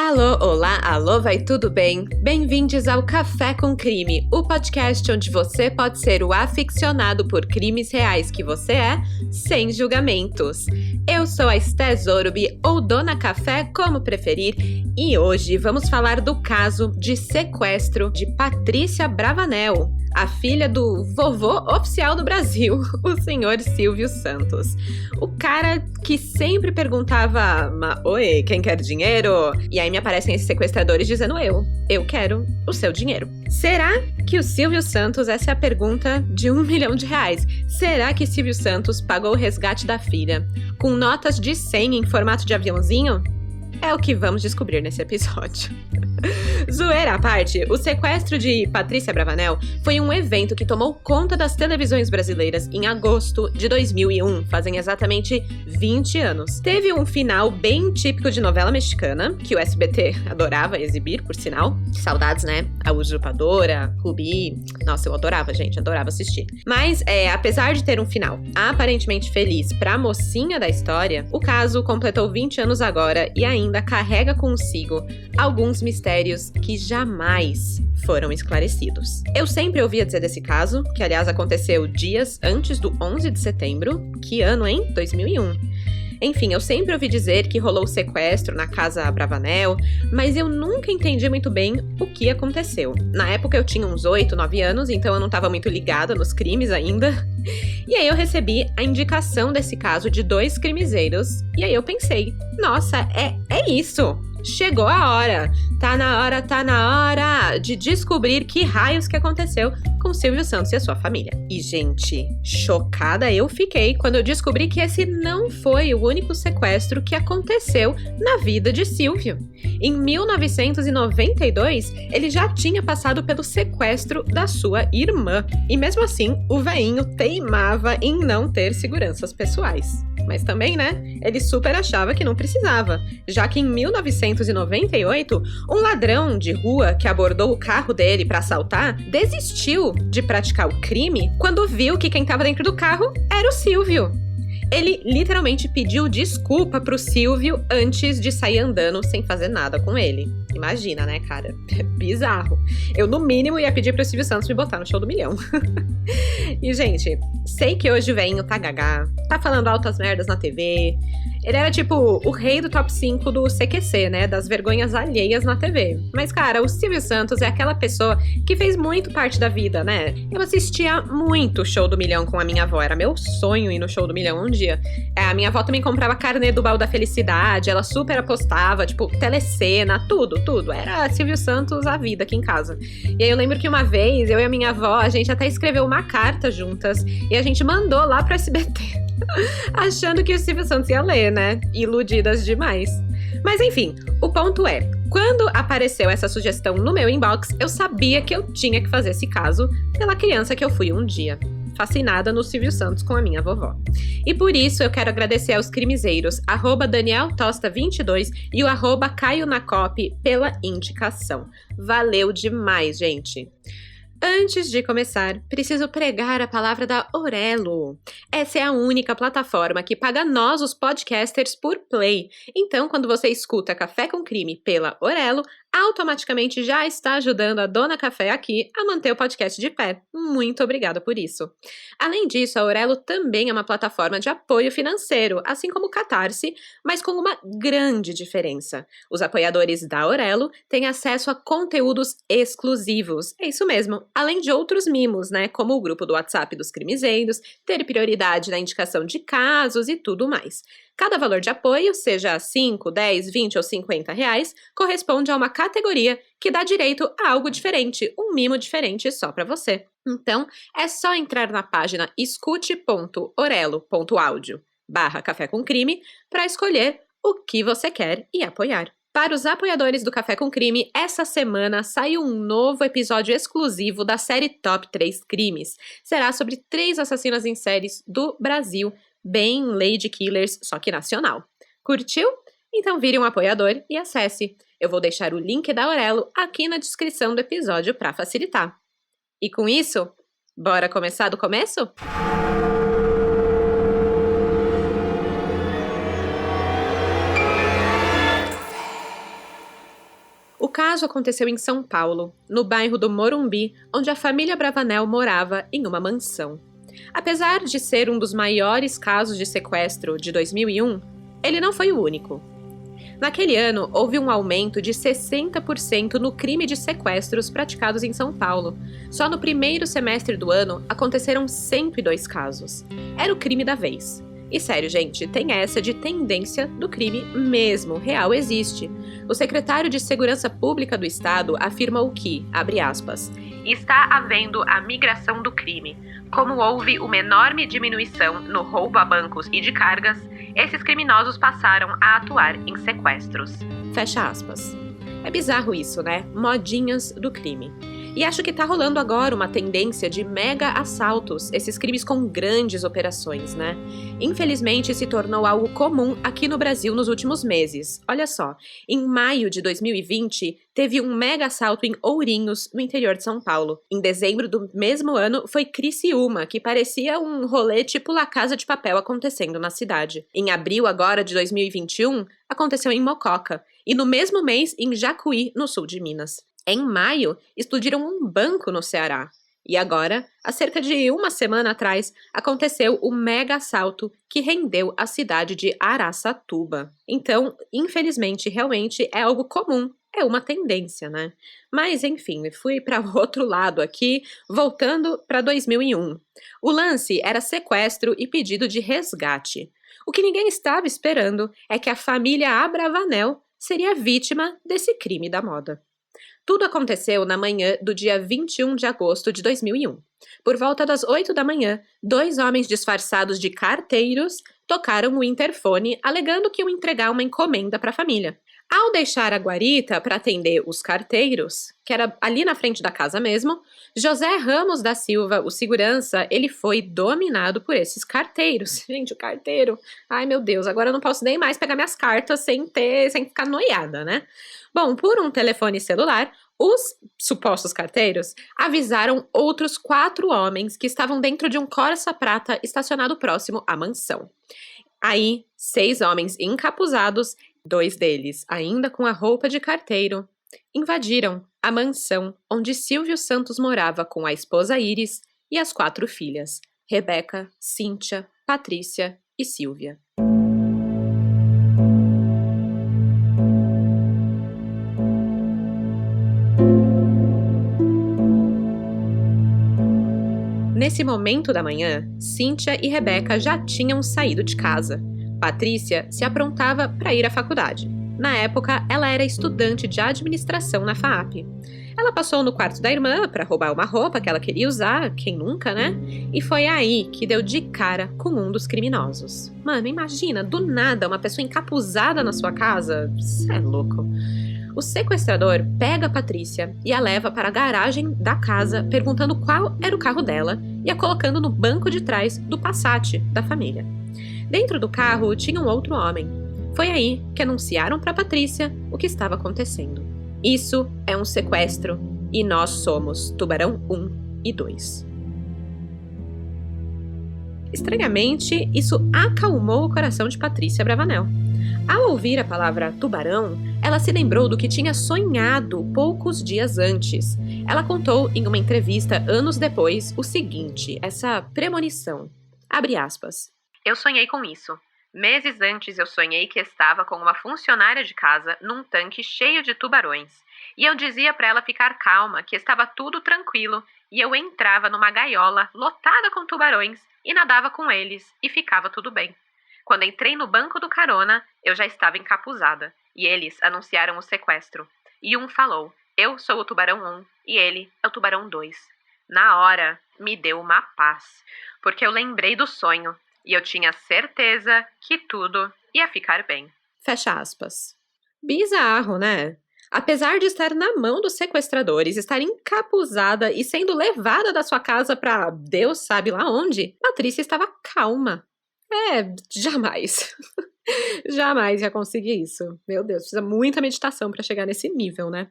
Alô, olá, alô, vai tudo bem? Bem-vindos ao Café com Crime, o podcast onde você pode ser o aficionado por crimes reais que você é, sem julgamentos. Eu sou a Esté Zorubi, ou Dona Café, como preferir, e hoje vamos falar do caso de sequestro de Patrícia Bravanel, a filha do vovô oficial do Brasil, o senhor Silvio Santos. O cara que sempre perguntava, oi, quem quer dinheiro? E aí me aparecem esses sequestradores dizendo eu quero o seu dinheiro. Será que o Silvio Santos, essa é a pergunta de R$1 milhão? Será que Silvio Santos pagou o resgate da filha com notas de 100 em formato de aviãozinho? É o que vamos descobrir nesse episódio. Zoeira à parte, o sequestro de Patrícia Bravanel foi um evento que tomou conta das televisões brasileiras em agosto de 2001, fazem exatamente 20 anos. Teve um final bem típico de novela mexicana, que o SBT adorava exibir, por sinal. Saudades, né? A Usurpadora, Rubi... Nossa, eu adorava, gente, adorava assistir. Mas, apesar de ter um final aparentemente feliz pra mocinha da história, o caso completou 20 anos agora e ainda carrega consigo alguns mistérios que jamais foram esclarecidos. Eu sempre ouvia dizer desse caso, que aliás aconteceu dias antes do 11 de setembro. Que ano, hein? 2001. Enfim, eu sempre ouvi dizer que rolou sequestro na casa Bravanel, mas eu nunca entendi muito bem o que aconteceu. Na época eu tinha uns 8, 9 anos, então eu não estava muito ligada nos crimes ainda. E aí eu recebi a indicação desse caso de 2 crimezeiros, e aí eu pensei, nossa, é isso! Chegou a hora! Tá na hora de descobrir que raios que aconteceu com Silvio Santos e a sua família. E, gente, chocada eu fiquei quando eu descobri que esse não foi o único sequestro que aconteceu na vida de Silvio. Em 1992, ele já tinha passado pelo sequestro da sua irmã. E mesmo assim, o veinho teimava em não ter seguranças pessoais. Mas também, né, ele super achava que não precisava, já que em 1998, um ladrão de rua que abordou o carro dele para assaltar desistiu de praticar o crime quando viu que quem estava dentro do carro era o Silvio. Ele literalmente pediu desculpa pro Silvio antes de sair andando sem fazer nada com ele. Imagina, né, cara? Bizarro. Eu, no mínimo, ia pedir pro Silvio Santos me botar no show do milhão. E, gente, sei que hoje o velhinho tá gagá, tá falando altas merdas na TV. Ele era, tipo, o rei do top 5 do CQC, né? Das vergonhas alheias na TV. Mas, cara, o Silvio Santos é aquela pessoa que fez muito parte da vida, né? Eu assistia muito o Show do Milhão com a minha avó. Era meu sonho ir no Show do Milhão um dia. A minha avó também comprava carnê do Baú da Felicidade. Ela super apostava, tipo, telecena, tudo. Era Silvio Santos a vida aqui em casa. E aí eu lembro que uma vez, eu e a minha avó, a gente até escreveu uma carta juntas. E a gente mandou lá pro SBT. Achando que o Silvio Santos ia ler, né? Iludidas demais. Mas enfim, o ponto é, quando apareceu essa sugestão no meu inbox, eu sabia que eu tinha que fazer esse caso pela criança que eu fui um dia, fascinada no Silvio Santos com a minha vovó. E por isso eu quero agradecer aos crimezeiros @DanielTosta22 e o @CaioNaCop pela indicação. Valeu demais, gente! Antes de começar, preciso pregar a palavra da Orelo. Essa é a única plataforma que paga nós, os podcasters, por play. Então, quando você escuta Café com Crime pela Orelo, automaticamente já está ajudando a Dona Café aqui a manter o podcast de pé. Muito obrigada por isso. Além disso, a Orelo também é uma plataforma de apoio financeiro, assim como o Catarse, mas com uma grande diferença. Os apoiadores da Orelo têm acesso a conteúdos exclusivos. É isso mesmo, além de outros mimos, né? Como o grupo do WhatsApp dos crimezeiros, ter prioridade na indicação de casos e tudo mais. Cada valor de apoio, seja 5, 10, 20 ou 50 reais, corresponde a uma categoria que dá direito a algo diferente, um mimo diferente só para você. Então, é só entrar na página escute.orelo.audio/Café com Crime para escolher o que você quer e apoiar. Para os apoiadores do Café com Crime, essa semana saiu um novo episódio exclusivo da série Top 3 Crimes. Será sobre 3 assassinas em séries do Brasil, bem Lady Killers, só que nacional. Curtiu? Então vire um apoiador e acesse. Eu vou deixar o link da Orelo aqui na descrição do episódio para facilitar. E com isso, bora começar do começo? caso aconteceu em São Paulo, no bairro do Morumbi, onde a família Bravanel morava em uma mansão. Apesar de ser um dos maiores casos de sequestro de 2001, ele não foi o único. Naquele ano, houve um aumento de 60% no crime de sequestros praticados em São Paulo. Só no primeiro semestre do ano, aconteceram 102 casos. Era o crime da vez. E sério, gente, tem essa de tendência do crime mesmo, real existe. O secretário de Segurança Pública do Estado afirma o que, abre aspas, está havendo a migração do crime. Como houve uma enorme diminuição no roubo a bancos e de cargas, esses criminosos passaram a atuar em sequestros. Fecha aspas. É bizarro isso, né? Modinhas do crime. E acho que tá rolando agora uma tendência de mega assaltos, esses crimes com grandes operações, né? Infelizmente, se tornou algo comum aqui no Brasil nos últimos meses. Olha só, em maio de 2020, teve um mega assalto em Ourinhos, no interior de São Paulo. Em dezembro do mesmo ano, foi Criciúma, que parecia um rolê tipo La Casa de Papel acontecendo na cidade. Em abril agora de 2021, aconteceu em Mococa. E no mesmo mês, em Jacuí, no sul de Minas. Em maio, explodiram um banco no Ceará. E agora, há cerca de uma semana atrás, aconteceu o mega assalto que rendeu a cidade de Araçatuba. Então, infelizmente, realmente é algo comum, é uma tendência, né? Mas, enfim, fui para o outro lado aqui, voltando para 2001. O lance era sequestro e pedido de resgate. O que ninguém estava esperando é que a família Abravanel seria vítima desse crime da moda. Tudo aconteceu na manhã do dia 21 de agosto de 2001. Por volta das 8 da manhã, 2 homens disfarçados de carteiros tocaram o interfone alegando que iam entregar uma encomenda para a família. Ao deixar a guarita para atender os carteiros, que era ali na frente da casa mesmo, José Ramos da Silva, o segurança, ele foi dominado por esses carteiros. Gente, o carteiro, ai meu Deus, agora eu não posso nem mais pegar minhas cartas sem ficar noiada, né? Bom, por um telefone celular, os supostos carteiros avisaram outros 4 homens que estavam dentro de um Corsa prata estacionado próximo à mansão. Aí, 6 homens encapuzados, 2 deles ainda com a roupa de carteiro, invadiram a mansão onde Silvio Santos morava com a esposa Iris e as 4 filhas, Rebeca, Cíntia, Patrícia e Silvia. Nesse momento da manhã, Cíntia e Rebeca já tinham saído de casa. Patrícia se aprontava para ir à faculdade. Na época, ela era estudante de administração na FAAP. Ela passou no quarto da irmã para roubar uma roupa que ela queria usar, quem nunca, né? E foi aí que deu de cara com um dos criminosos. Mano, imagina, do nada, uma pessoa encapuzada na sua casa. Cê é louco. O sequestrador pega a Patrícia e a leva para a garagem da casa, perguntando qual era o carro dela e a colocando no banco de trás do Passat da família. Dentro do carro tinha um outro homem. Foi aí que anunciaram para Patrícia o que estava acontecendo. Isso é um sequestro e nós somos Tubarão 1 e 2. Estranhamente, isso acalmou o coração de Patrícia Bravanel. Ao ouvir a palavra tubarão, ela se lembrou do que tinha sonhado poucos dias antes. Ela contou em uma entrevista anos depois o seguinte, essa premonição. Abre aspas. Eu sonhei com isso. Meses antes eu sonhei que estava com uma funcionária de casa num tanque cheio de tubarões. E eu dizia para ela ficar calma, que estava tudo tranquilo, e eu entrava numa gaiola lotada com tubarões e nadava com eles, e ficava tudo bem. Quando entrei no banco do carona, eu já estava encapuzada, e eles anunciaram o sequestro. E um falou, eu sou o Tubarão 1, e ele é o Tubarão 2. Na hora, me deu uma paz, porque eu lembrei do sonho, e eu tinha certeza que tudo ia ficar bem. Fecha aspas. Bizarro, né? Apesar de estar na mão dos sequestradores, estar encapuzada e sendo levada da sua casa para Deus sabe lá onde, Patrícia estava calma. Jamais. Jamais ia conseguir isso. Meu Deus, precisa muita meditação para chegar nesse nível, né?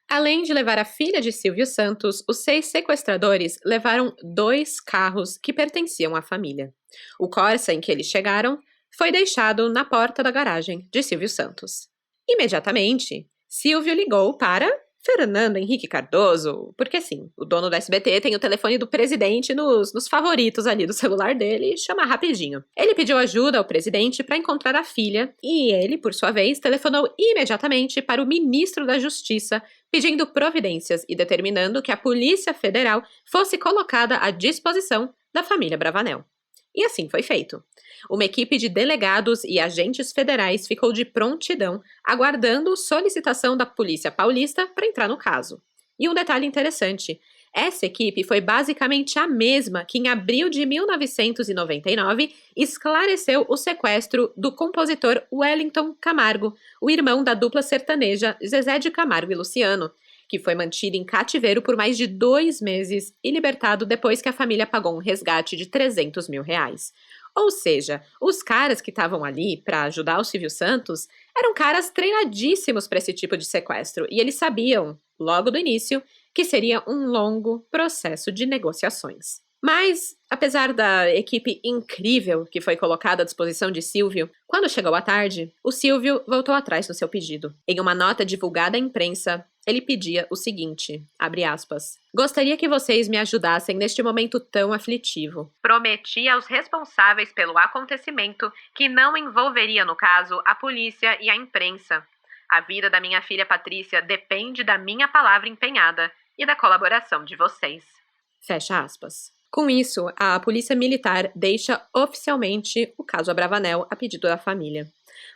Além de levar a filha de Silvio Santos, os 6 sequestradores levaram 2 carros que pertenciam à família. O Corsa em que eles chegaram foi deixado na porta da garagem de Silvio Santos. Imediatamente, Silvio ligou para Fernando Henrique Cardoso, porque sim, o dono do SBT tem o telefone do presidente nos favoritos ali do celular dele e chama rapidinho. Ele pediu ajuda ao presidente para encontrar a filha e ele, por sua vez, telefonou imediatamente para o ministro da Justiça, pedindo providências e determinando que a Polícia Federal fosse colocada à disposição da família Bravanel. E assim foi feito. Uma equipe de delegados e agentes federais ficou de prontidão, aguardando solicitação da Polícia Paulista para entrar no caso. E um detalhe interessante, essa equipe foi basicamente a mesma que em abril de 1999 esclareceu o sequestro do compositor Wellington Camargo, o irmão da dupla sertaneja Zezé de Camargo e Luciano, que foi mantido em cativeiro por mais de 2 meses e libertado depois que a família pagou um resgate de R$300 mil. Ou seja, os caras que estavam ali para ajudar o Silvio Santos eram caras treinadíssimos para esse tipo de sequestro e eles sabiam, logo do início, que seria um longo processo de negociações. Mas, apesar da equipe incrível que foi colocada à disposição de Silvio, quando chegou a tarde, o Silvio voltou atrás no seu pedido. Em uma nota divulgada à imprensa, ele pedia o seguinte, abre aspas, gostaria que vocês me ajudassem neste momento tão aflitivo. Prometi aos responsáveis pelo acontecimento que não envolveria no caso a polícia e a imprensa. A vida da minha filha Patrícia depende da minha palavra empenhada e da colaboração de vocês. Fecha aspas. Com isso, a Polícia Militar deixa oficialmente o caso Abravanel a pedido da família.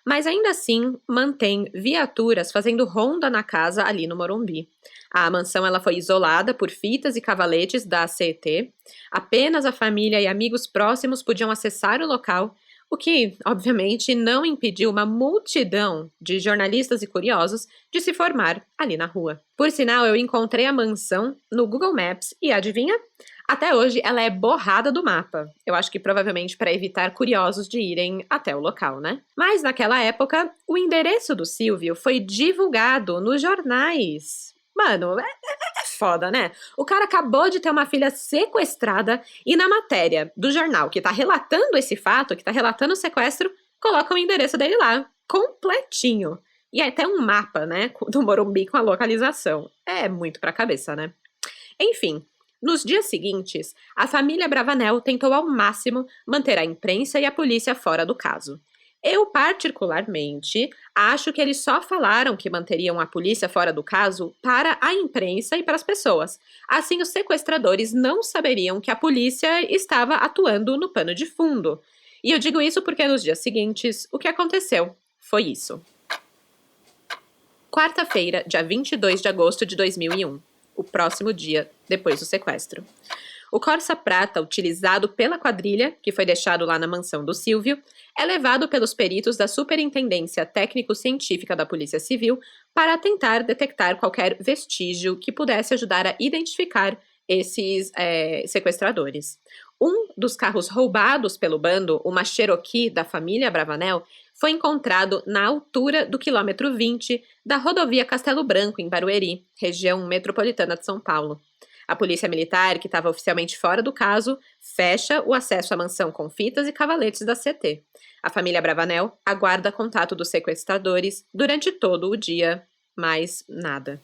Mas ainda assim, mantém viaturas fazendo ronda na casa ali no Morumbi. A mansão ela foi isolada por fitas e cavaletes da CET. Apenas a família e amigos próximos podiam acessar o local, o que, obviamente, não impediu uma multidão de jornalistas e curiosos de se formar ali na rua. Por sinal, eu encontrei a mansão no Google Maps e adivinha? Até hoje ela é borrada do mapa. Eu acho que provavelmente para evitar curiosos de irem até o local, né? Mas naquela época, o endereço do Silvio foi divulgado nos jornais. Mano, é foda, né? O cara acabou de ter uma filha sequestrada e na matéria do jornal que tá relatando esse fato, que tá relatando o sequestro, coloca o endereço dele lá, completinho. E até um mapa, né, do Morumbi com a localização. É muito pra cabeça, né? Enfim, nos dias seguintes, a família Bravanel tentou ao máximo manter a imprensa e a polícia fora do caso. Eu, particularmente, acho que eles só falaram que manteriam a polícia fora do caso para a imprensa e para as pessoas. Assim, os sequestradores não saberiam que a polícia estava atuando no pano de fundo. E eu digo isso porque nos dias seguintes, o que aconteceu foi isso. Quarta-feira, dia 22 de agosto de 2001. O próximo dia depois do sequestro. O Corsa prata utilizado pela quadrilha, que foi deixado lá na mansão do Silvio, é levado pelos peritos da Superintendência Técnico-Científica da Polícia Civil para tentar detectar qualquer vestígio que pudesse ajudar a identificar esses sequestradores. Um dos carros roubados pelo bando, uma Cherokee da família Bravanel, foi encontrado na altura do quilômetro 20 da rodovia Castelo Branco, em Barueri, região metropolitana de São Paulo. A polícia militar, que estava oficialmente fora do caso, fecha o acesso à mansão com fitas e cavaletes da CT. A família Bravanel aguarda contato dos sequestradores durante todo o dia, mas nada.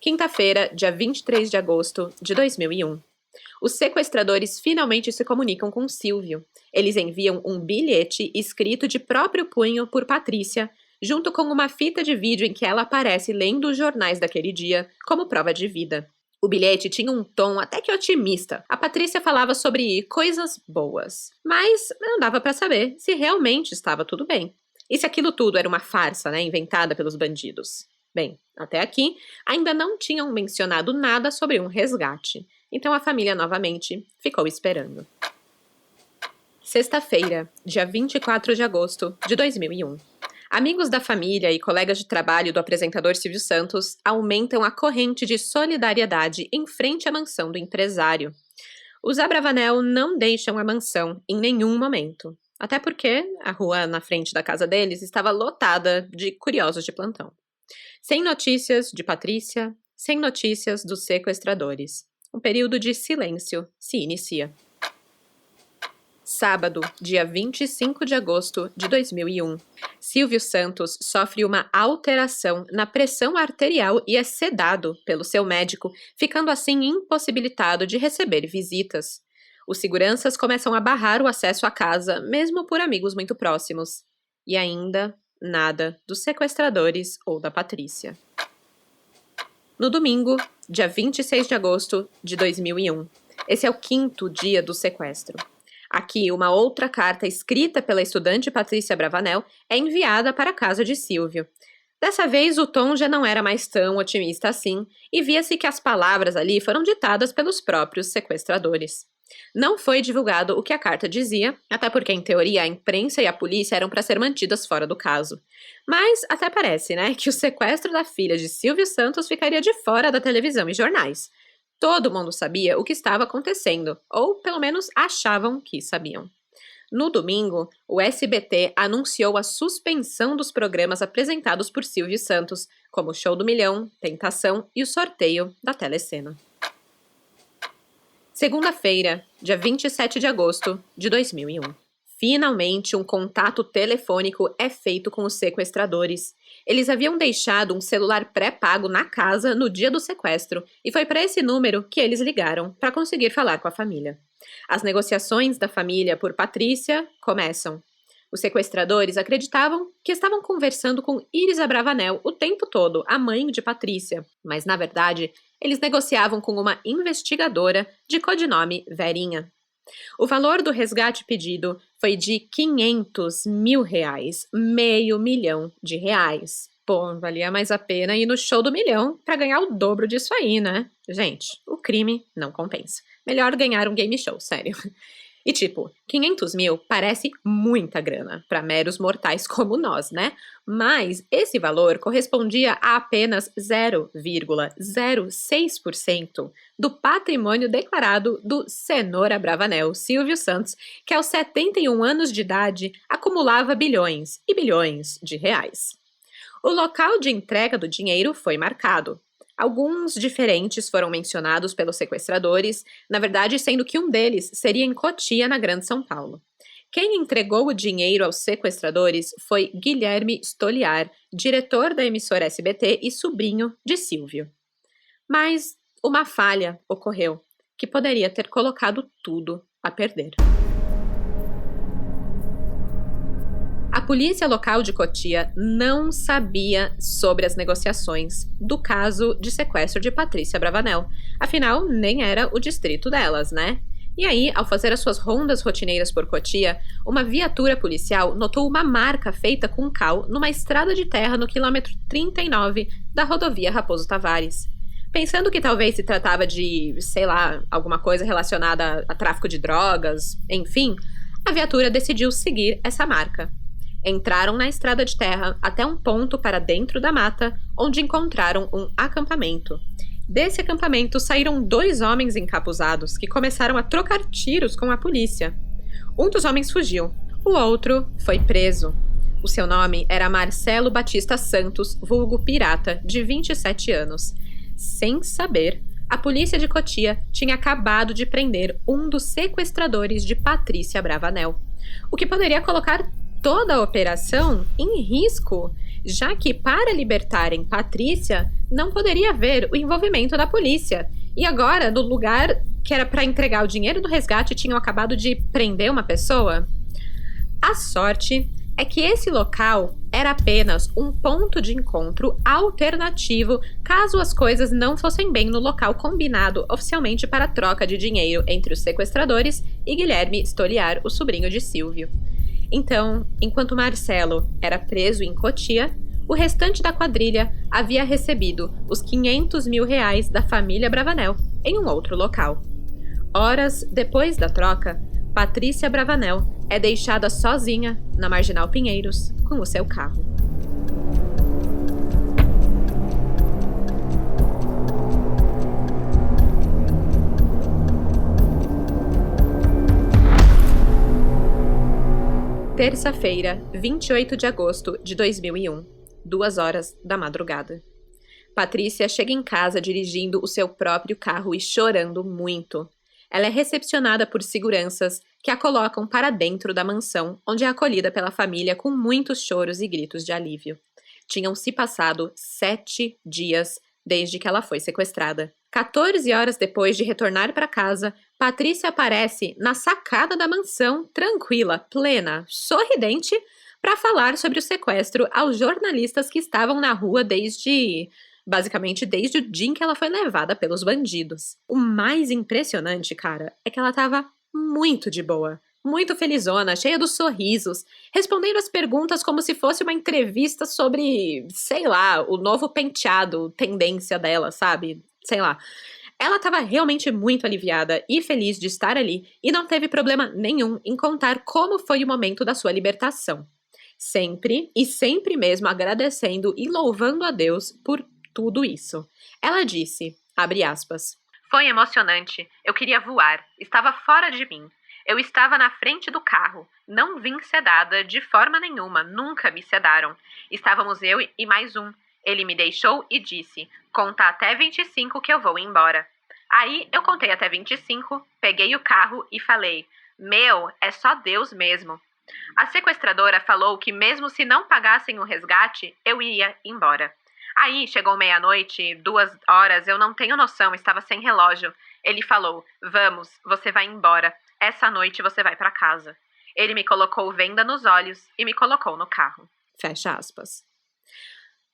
Quinta-feira, dia 23 de agosto de 2001. Os sequestradores finalmente se comunicam com Silvio. Eles enviam um bilhete escrito de próprio punho por Patrícia, junto com uma fita de vídeo em que ela aparece lendo os jornais daquele dia como prova de vida. O bilhete tinha um tom até que otimista. A Patrícia falava sobre coisas boas, mas não dava para saber se realmente estava tudo bem. E se aquilo tudo era uma farsa, né, inventada pelos bandidos. Bem, até aqui ainda não tinham mencionado nada sobre um resgate. Então a família novamente ficou esperando. Sexta-feira, dia 24 de agosto de 2001. Amigos da família e colegas de trabalho do apresentador Silvio Santos aumentam a corrente de solidariedade em frente à mansão do empresário. Os Abravanel não deixam a mansão em nenhum momento, até porque a rua na frente da casa deles estava lotada de curiosos de plantão. Sem notícias de Patrícia, sem notícias dos sequestradores. Um período de silêncio se inicia. Sábado, dia 25 de agosto de 2001. Silvio Santos sofre uma alteração na pressão arterial e é sedado pelo seu médico, ficando assim impossibilitado de receber visitas. Os seguranças começam a barrar o acesso à casa, mesmo por amigos muito próximos. E ainda nada dos sequestradores ou da Patrícia. No domingo, dia 26 de agosto de 2001. Esse é o 5º dia do sequestro. Aqui, uma outra carta escrita pela estudante Patrícia Bravanel é enviada para a casa de Silvio. Dessa vez, o tom já não era mais tão otimista assim, e via-se que as palavras ali foram ditadas pelos próprios sequestradores. Não foi divulgado o que a carta dizia, até porque, em teoria, a imprensa e a polícia eram para ser mantidas fora do caso. Mas até parece, né, que o sequestro da filha de Silvio Santos ficaria de fora da televisão e jornais. Todo mundo sabia o que estava acontecendo, ou pelo menos achavam que sabiam. No domingo, o SBT anunciou a suspensão dos programas apresentados por Silvio Santos, como o Show do Milhão, Tentação e o sorteio da Telecena. Segunda-feira, dia 27 de agosto de 2001. Finalmente, um contato telefônico é feito com os sequestradores. Eles haviam deixado um celular pré-pago na casa no dia do sequestro e foi para esse número que eles ligaram para conseguir falar com a família. As negociações da família por Patrícia começam. Os sequestradores acreditavam que estavam conversando com Iris Abravanel o tempo todo, a mãe de Patrícia, mas na verdade eles negociavam com uma investigadora de codinome Verinha. O valor do resgate pedido foi de R$500 mil, R$500 mil. Pô, valia mais a pena ir no Show do Milhão para ganhar o dobro disso aí, né? Gente, o crime não compensa. Melhor ganhar um game show, sério. E tipo, 500 mil parece muita grana para meros mortais como nós, né? Mas esse valor correspondia a apenas 0,06% do patrimônio declarado do Cenoura Bravanel Silvio Santos, que aos 71 anos de idade acumulava bilhões e bilhões de reais. O local de entrega do dinheiro foi marcado. Alguns diferentes foram mencionados pelos sequestradores, na verdade sendo que um deles seria em Cotia, na Grande São Paulo. Quem entregou o dinheiro aos sequestradores foi Guilherme Stoliar, diretor da emissora SBT e sobrinho de Silvio. Mas uma falha ocorreu, que poderia ter colocado tudo a perder. A polícia local de Cotia não sabia sobre as negociações do caso de sequestro de Patrícia Bravanel. Afinal, nem era o distrito delas, né? E aí, ao fazer as suas rondas rotineiras por Cotia, uma viatura policial notou uma marca feita com cal numa estrada de terra no quilômetro 39 da rodovia Raposo Tavares. Pensando que talvez se tratava de, sei lá, alguma coisa relacionada a tráfico de drogas, enfim, a viatura decidiu seguir essa marca. Entraram na estrada de terra até um ponto para dentro da mata, onde encontraram um acampamento. Desse acampamento saíram 2 homens encapuzados que começaram a trocar tiros com a polícia. Um dos homens fugiu, o outro foi preso. O seu nome era Marcelo Batista Santos, vulgo Pirata, de 27 anos. Sem saber, a polícia de Cotia tinha acabado de prender um dos sequestradores de Patrícia Bravanel, o que poderia colocar toda a operação em risco, já que para libertarem Patrícia não poderia haver o envolvimento da polícia. E agora, no lugar que era para entregar o dinheiro do resgate, tinham acabado de prender uma pessoa? A sorte é que esse local era apenas um ponto de encontro alternativo caso as coisas não fossem bem no local combinado oficialmente para a troca de dinheiro entre os sequestradores e Guilherme Stoliar, o sobrinho de Silvio. Então, enquanto Marcelo era preso em Cotia, o restante da quadrilha havia recebido os R$500 mil da família Bravanel em um outro local. Horas depois da troca, Patrícia Bravanel é deixada sozinha na Marginal Pinheiros com o seu carro. Terça-feira, 28 de agosto de 2001, 2 horas da madrugada. Patrícia chega em casa dirigindo o seu próprio carro e chorando muito. Ela é recepcionada por seguranças que a colocam para dentro da mansão, onde é acolhida pela família com muitos choros e gritos de alívio. Tinham se passado 7 dias desde que ela foi sequestrada. 14 horas depois de retornar para casa, Patrícia aparece na sacada da mansão, tranquila, plena, sorridente, para falar sobre o sequestro aos jornalistas que estavam na rua basicamente desde o dia em que ela foi levada pelos bandidos. O mais impressionante, cara, é que ela tava muito de boa, muito felizona, cheia dos sorrisos, respondendo as perguntas como se fosse uma entrevista sobre, sei lá, o novo penteado, tendência dela, sabe? Sei lá. Ela estava realmente muito aliviada e feliz de estar ali e não teve problema nenhum em contar como foi o momento da sua libertação. Sempre e sempre mesmo agradecendo e louvando a Deus por tudo isso. Ela disse, abre aspas, foi emocionante, eu queria voar, estava fora de mim. Eu estava na frente do carro, não vim sedada de forma nenhuma, nunca me sedaram. Estávamos eu e mais um. Ele me deixou e disse, conta até 25 que eu vou embora. Aí eu contei até 25, peguei o carro e falei, meu, é só Deus mesmo. A sequestradora falou que mesmo se não pagassem o resgate, eu ia embora. Aí chegou meia-noite, 2 horas, eu não tenho noção, estava sem relógio. Ele falou, vamos, você vai embora. Essa noite você vai para casa. Ele me colocou venda nos olhos e me colocou no carro. Fecha aspas.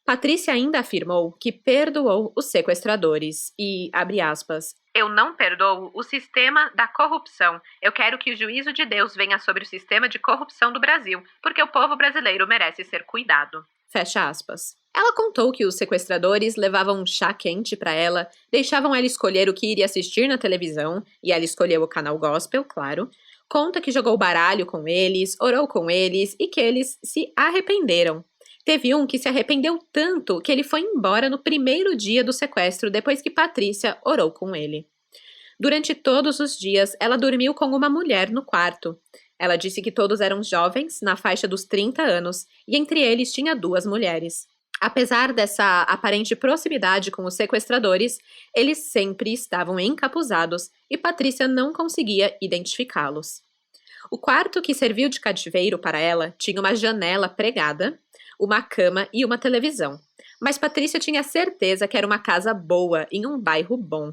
Patrícia ainda afirmou que perdoou os sequestradores e, abre aspas, eu não perdoo o sistema da corrupção. Eu quero que o juízo de Deus venha sobre o sistema de corrupção do Brasil, porque o povo brasileiro merece ser cuidado. Fecha aspas. Ela contou que os sequestradores levavam um chá quente para ela, deixavam ela escolher o que iria assistir na televisão, e ela escolheu o canal gospel, claro. Conta que jogou baralho com eles, orou com eles e que eles se arrependeram. Teve um que se arrependeu tanto que ele foi embora no primeiro dia do sequestro depois que Patrícia orou com ele. Durante todos os dias, ela dormiu com uma mulher no quarto. Ela disse que todos eram jovens, na faixa dos 30 anos, e entre eles tinha 2 mulheres. Apesar dessa aparente proximidade com os sequestradores, eles sempre estavam encapuzados e Patrícia não conseguia identificá-los. O quarto que serviu de cativeiro para ela tinha uma janela pregada, uma cama e uma televisão. Mas Patrícia tinha certeza que era uma casa boa, em um bairro bom.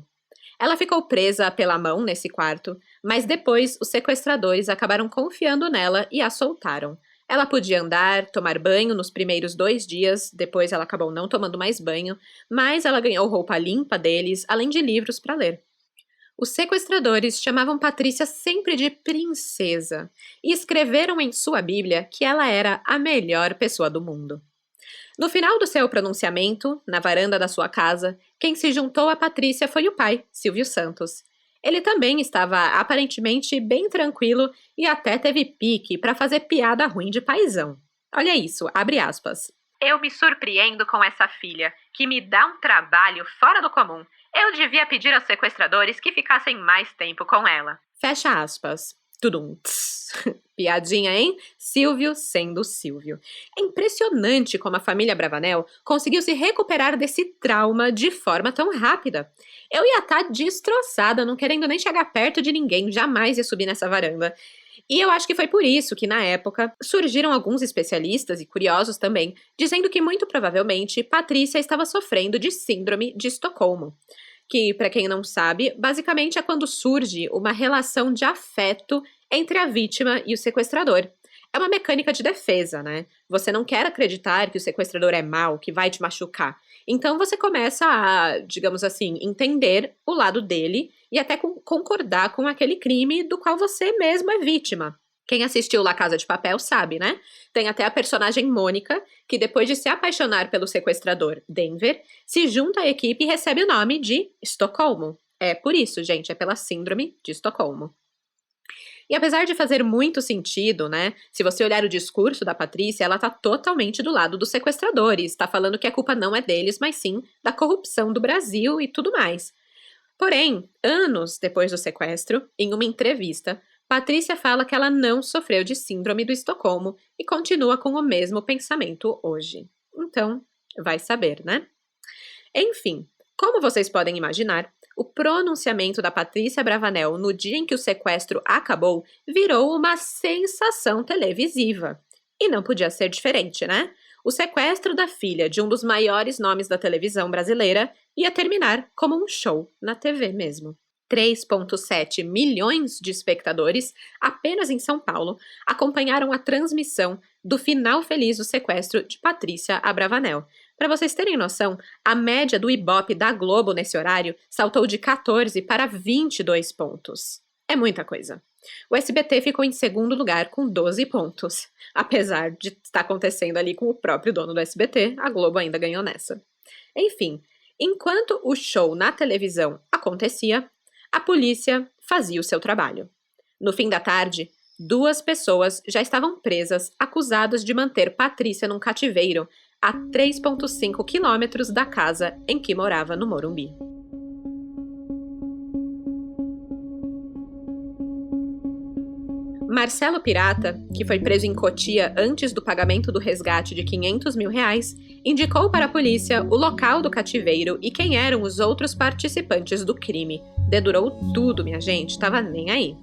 Ela ficou presa pela mão nesse quarto, mas depois os sequestradores acabaram confiando nela e a soltaram. Ela podia andar, tomar banho nos primeiros 2 dias, depois ela acabou não tomando mais banho, mas ela ganhou roupa limpa deles, além de livros para ler. Os sequestradores chamavam Patrícia sempre de princesa e escreveram em sua Bíblia que ela era a melhor pessoa do mundo. No final do seu pronunciamento, na varanda da sua casa, quem se juntou a Patrícia foi o pai, Silvio Santos. Ele também estava aparentemente bem tranquilo e até teve pique para fazer piada ruim de paizão. Olha isso, abre aspas. Eu me surpreendo com essa filha, que me dá um trabalho fora do comum. Eu devia pedir aos sequestradores que ficassem mais tempo com ela. Fecha aspas. Tudum. Piadinha, hein? Silvio sendo Silvio. É impressionante como a família Bravanel conseguiu se recuperar desse trauma de forma tão rápida. Eu ia estar destroçada, não querendo nem chegar perto de ninguém, jamais ia subir nessa varanda. E eu acho que foi por isso que, na época, surgiram alguns especialistas e curiosos também, dizendo que muito provavelmente Patrícia estava sofrendo de síndrome de Estocolmo. Que, para quem não sabe, basicamente é quando surge uma relação de afeto entre a vítima e o sequestrador. É uma mecânica de defesa, né? Você não quer acreditar que o sequestrador é mau, que vai te machucar. Então você começa a, digamos assim, entender o lado dele e até concordar com aquele crime do qual você mesmo é vítima. Quem assistiu La Casa de Papel sabe, né? Tem até a personagem Mônica, que depois de se apaixonar pelo sequestrador Denver, se junta à equipe e recebe o nome de Estocolmo. É por isso, gente, é pela síndrome de Estocolmo. E apesar de fazer muito sentido, né? Se você olhar o discurso da Patrícia, ela tá totalmente do lado dos sequestradores, tá falando que a culpa não é deles, mas sim da corrupção do Brasil e tudo mais. Porém, anos depois do sequestro, em uma entrevista, Patrícia fala que ela não sofreu de síndrome do Estocolmo e continua com o mesmo pensamento hoje. Então, vai saber, né? Enfim, como vocês podem imaginar, O pronunciamento da Patrícia Bravanel no dia em que o sequestro acabou virou uma sensação televisiva. E não podia ser diferente, né? O sequestro da filha de um dos maiores nomes da televisão brasileira ia terminar como um show na TV mesmo. 3,7 milhões de espectadores, apenas em São Paulo, acompanharam a transmissão do final feliz do sequestro de Patrícia Abravanel. Para vocês terem noção, a média do Ibope da Globo nesse horário saltou de 14 para 22 pontos. É muita coisa. O SBT ficou em segundo lugar com 12 pontos. Apesar de estar acontecendo ali com o próprio dono do SBT, a Globo ainda ganhou nessa. Enfim, enquanto o show na televisão acontecia, a polícia fazia o seu trabalho. No fim da tarde, 2 pessoas já estavam presas, acusadas de manter Patrícia num cativeiro a 3,5 quilômetros da casa em que morava no Morumbi. Marcelo Pirata, que foi preso em Cotia antes do pagamento do resgate de R$500 mil, indicou para a polícia o local do cativeiro e quem eram os outros participantes do crime. Dedurou tudo, minha gente, tava nem aí.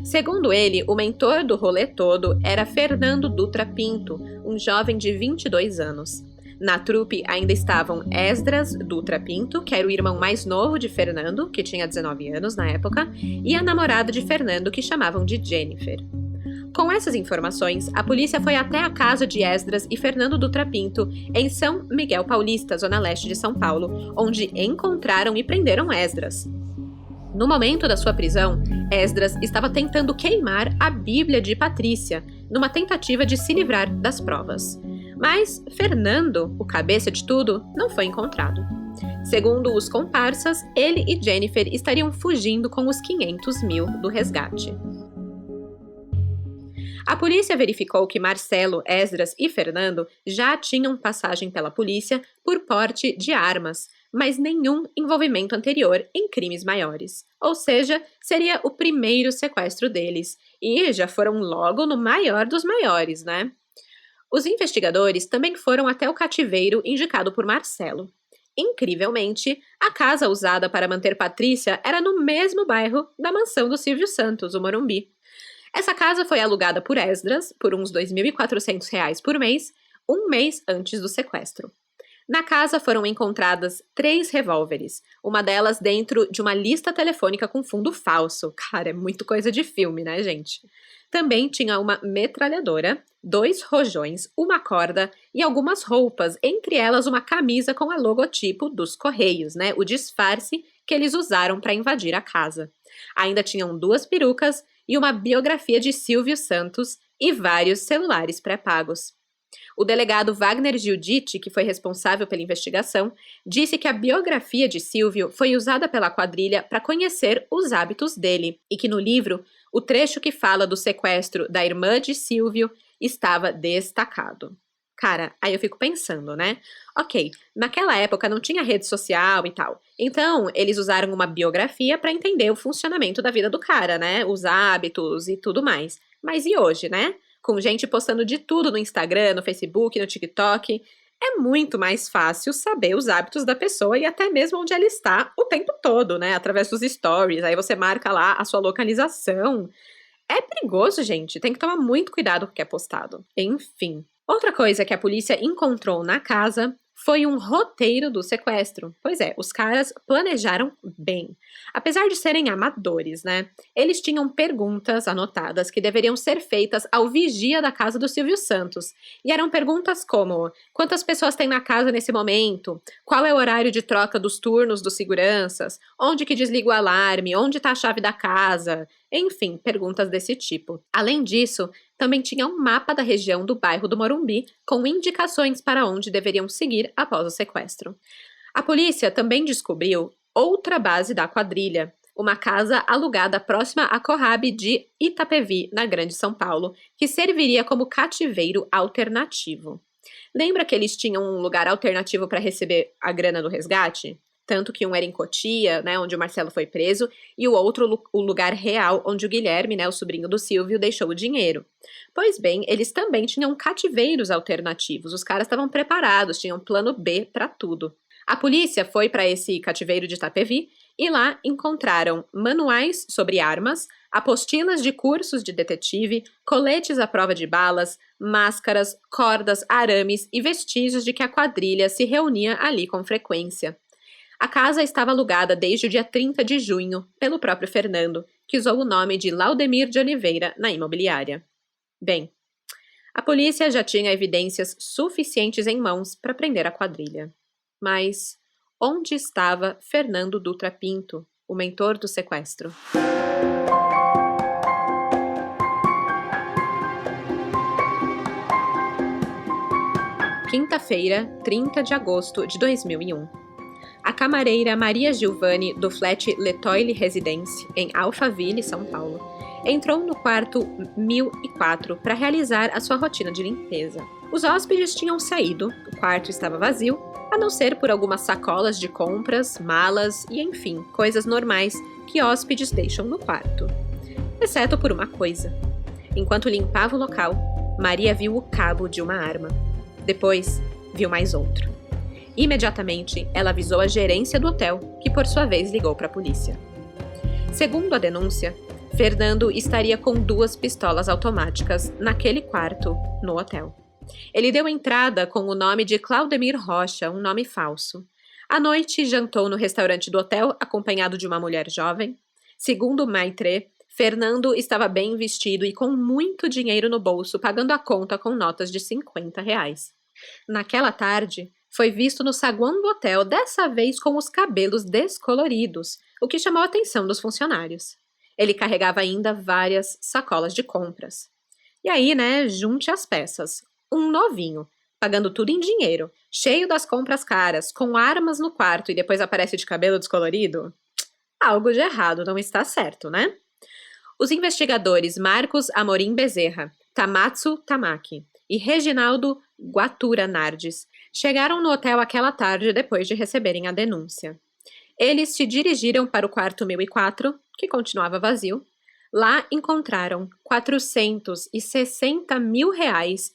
Segundo ele, o mentor do rolê todo era Fernando Dutra Pinto, um jovem de 22 anos. Na trupe ainda estavam Esdras Dutra Pinto, que era o irmão mais novo de Fernando, que tinha 19 anos na época, e a namorada de Fernando, que chamavam de Jennifer. Com essas informações, a polícia foi até a casa de Esdras e Fernando Dutra Pinto, em São Miguel Paulista, zona leste de São Paulo, onde encontraram e prenderam Esdras. No momento da sua prisão, Esdras estava tentando queimar a Bíblia de Patrícia, numa tentativa de se livrar das provas. Mas Fernando, o cabeça de tudo, não foi encontrado. Segundo os comparsas, ele e Jennifer estariam fugindo com os R$500 mil do resgate. A polícia verificou que Marcelo, Esdras e Fernando já tinham passagem pela polícia por porte de armas, mas nenhum envolvimento anterior em crimes maiores. Ou seja, seria o primeiro sequestro deles. E já foram logo no maior dos maiores, né? Os investigadores também foram até o cativeiro indicado por Marcelo. Incrivelmente, a casa usada para manter Patrícia era no mesmo bairro da mansão do Silvio Santos, o Morumbi. Essa casa foi alugada por Esdras por uns R$2.400 por mês, um mês antes do sequestro. Na casa foram encontradas 3 revólveres, uma delas dentro de uma lista telefônica com fundo falso. Cara, é muito coisa de filme, né, gente? Também tinha uma metralhadora, 2 rojões, uma corda e algumas roupas, entre elas uma camisa com a logotipo dos Correios, né? O disfarce que eles usaram para invadir a casa. Ainda tinham 2 perucas e uma biografia de Silvio Santos e vários celulares pré-pagos. O delegado Wagner Giudice, que foi responsável pela investigação, disse que a biografia de Silvio foi usada pela quadrilha para conhecer os hábitos dele e que no livro, o trecho que fala do sequestro da irmã de Silvio estava destacado. Cara, aí eu fico pensando, né? Ok, naquela época não tinha rede social e tal. Então, eles usaram uma biografia para entender o funcionamento da vida do cara, né? Os hábitos e tudo mais. Mas e hoje, né? Com gente postando de tudo no Instagram, no Facebook, no TikTok, é muito mais fácil saber os hábitos da pessoa e até mesmo onde ela está o tempo todo, né? Através dos stories, aí você marca lá a sua localização. É perigoso, gente, tem que tomar muito cuidado com o que é postado. Enfim. Outra coisa que a polícia encontrou na casa foi um roteiro do sequestro. Pois é, os caras planejaram bem. Apesar de serem amadores, né? Eles tinham perguntas anotadas que deveriam ser feitas ao vigia da casa do Silvio Santos. E eram perguntas como: quantas pessoas tem na casa nesse momento? Qual é o horário de troca dos turnos dos seguranças? Onde que desliga o alarme? Onde está a chave da casa? Enfim, perguntas desse tipo. Além disso, também tinha um mapa da região do bairro do Morumbi, com indicações para onde deveriam seguir após o sequestro. A polícia também descobriu outra base da quadrilha, uma casa alugada próxima à Cohab de Itapevi, na Grande São Paulo, que serviria como cativeiro alternativo. Lembra que eles tinham um lugar alternativo para receber a grana do resgate? Tanto que um era em Cotia, né, onde o Marcelo foi preso, e o outro o lugar real, onde o Guilherme, né, o sobrinho do Silvio, deixou o dinheiro. Pois bem, eles também tinham cativeiros alternativos, os caras estavam preparados, tinham plano B para tudo. A polícia foi para esse cativeiro de Itapevi E lá encontraram manuais sobre armas, apostilas de cursos de detetive, coletes à prova de balas, máscaras, cordas, arames e vestígios de que a quadrilha se reunia ali com frequência. A casa estava alugada desde o dia 30 de junho pelo próprio Fernando, que usou o nome de Laudemir de Oliveira na imobiliária. Bem, a polícia já tinha evidências suficientes em mãos para prender a quadrilha. Mas onde estava Fernando Dutra Pinto, o mentor do sequestro? Quinta-feira, 30 de agosto de 2001. A camareira Maria Giovanni, do flat Letoile Residence, em Alphaville, São Paulo, entrou no quarto 1004 para realizar a sua rotina de limpeza. Os hóspedes tinham saído, o quarto estava vazio, a não ser por algumas sacolas de compras, malas e, enfim, coisas normais que hóspedes deixam no quarto. Exceto por uma coisa. Enquanto limpava o local, Maria viu o cabo de uma arma. Depois, viu mais outro. Imediatamente, ela avisou a gerência do hotel, que por sua vez ligou para a polícia. Segundo a denúncia, Fernando estaria com 2 pistolas automáticas naquele quarto, no hotel. Ele deu entrada com o nome de Claudemir Rocha, um nome falso. À noite, jantou no restaurante do hotel, acompanhado de uma mulher jovem. Segundo Maitre, Fernando estava bem vestido e com muito dinheiro no bolso, pagando a conta com notas de R$50. Naquela tarde, foi visto no saguão do hotel, dessa vez com os cabelos descoloridos, o que chamou a atenção dos funcionários. Ele carregava ainda várias sacolas de compras. E aí, junte as peças. Um novinho, pagando tudo em dinheiro, cheio das compras caras, com armas no quarto e depois aparece de cabelo descolorido? Algo de errado não está certo, né? Os investigadores Marcos Amorim Bezerra, Tamatsu Tamaki e Reginaldo Guatura Nardes chegaram no hotel aquela tarde depois de receberem a denúncia. Eles se dirigiram para o quarto 1004, que continuava vazio. Lá encontraram R$460 mil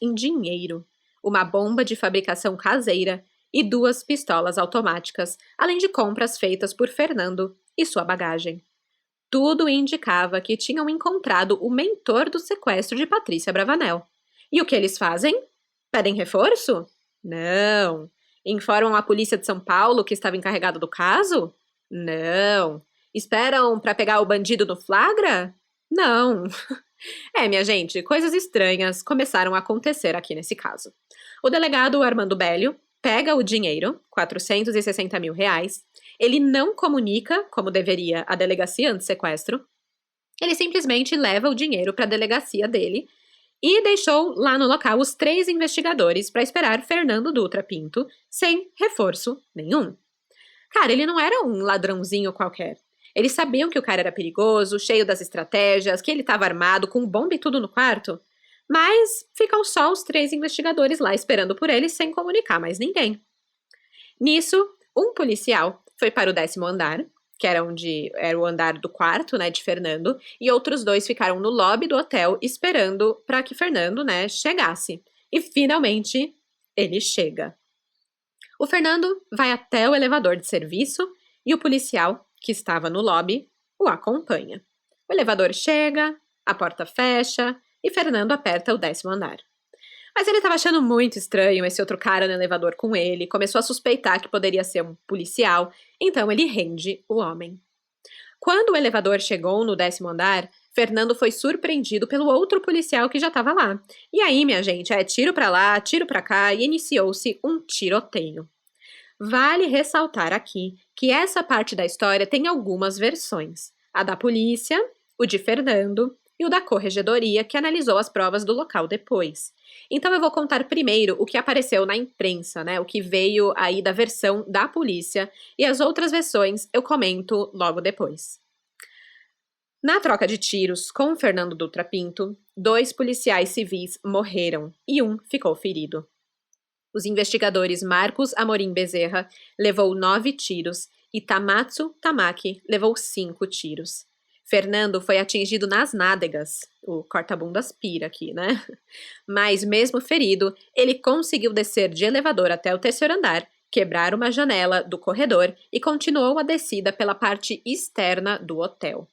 em dinheiro, uma bomba de fabricação caseira e 2 pistolas automáticas, além de compras feitas por Fernando e sua bagagem. Tudo indicava que tinham encontrado o mentor do sequestro de Patrícia Bravanel. E o que eles fazem? Pedem reforço? Não. Informam a polícia de São Paulo que estava encarregada do caso? Não. Esperam para pegar o bandido no flagra? Não. Minha gente, coisas estranhas começaram a acontecer aqui nesse caso. O delegado Armando Bellio pega o dinheiro, R$460 mil. Ele não comunica, como deveria, a delegacia anti-sequestro. Ele simplesmente leva o dinheiro para a delegacia dele e deixou lá no local os 3 investigadores para esperar Fernando Dutra Pinto, sem reforço nenhum. Cara, ele não era um ladrãozinho qualquer. Eles sabiam que o cara era perigoso, cheio das estratégias, que ele estava armado, com bomba e tudo no quarto. Mas ficam só os 3 investigadores lá esperando por ele sem comunicar mais ninguém. Nisso, um policial foi para o 10º andar, que era o andar do quarto, de Fernando, e outros 2 ficaram no lobby do hotel esperando para que Fernando, chegasse. E finalmente, ele chega. O Fernando vai até o elevador de serviço e o policial, que estava no lobby, o acompanha. O elevador chega, a porta fecha e Fernando aperta o 10º andar. Mas ele estava achando muito estranho esse outro cara no elevador com ele, começou a suspeitar que poderia ser um policial, então ele rende o homem. Quando o elevador chegou no 10º andar, Fernando foi surpreendido pelo outro policial que já estava lá. E aí, minha gente, tiro pra lá, tiro pra cá e iniciou-se um tiroteio. Vale ressaltar aqui que essa parte da história tem algumas versões. A da polícia, o de Fernando e o da corregedoria, que analisou as provas do local depois. Então eu vou contar primeiro o que apareceu na imprensa, o que veio aí da versão da polícia, e as outras versões eu comento logo depois. Na troca de tiros com Fernando Dutra Pinto, 2 policiais civis morreram e um ficou ferido. Os investigadores Marcos Amorim Bezerra levou 9 tiros e Tamatsu Tamaki levou 5 tiros. Fernando foi atingido nas nádegas, o corta-bundas pira aqui, Mas mesmo ferido, ele conseguiu descer de elevador até o 3º andar quebrar uma janela do corredor e continuou a descida pela parte externa do hotel.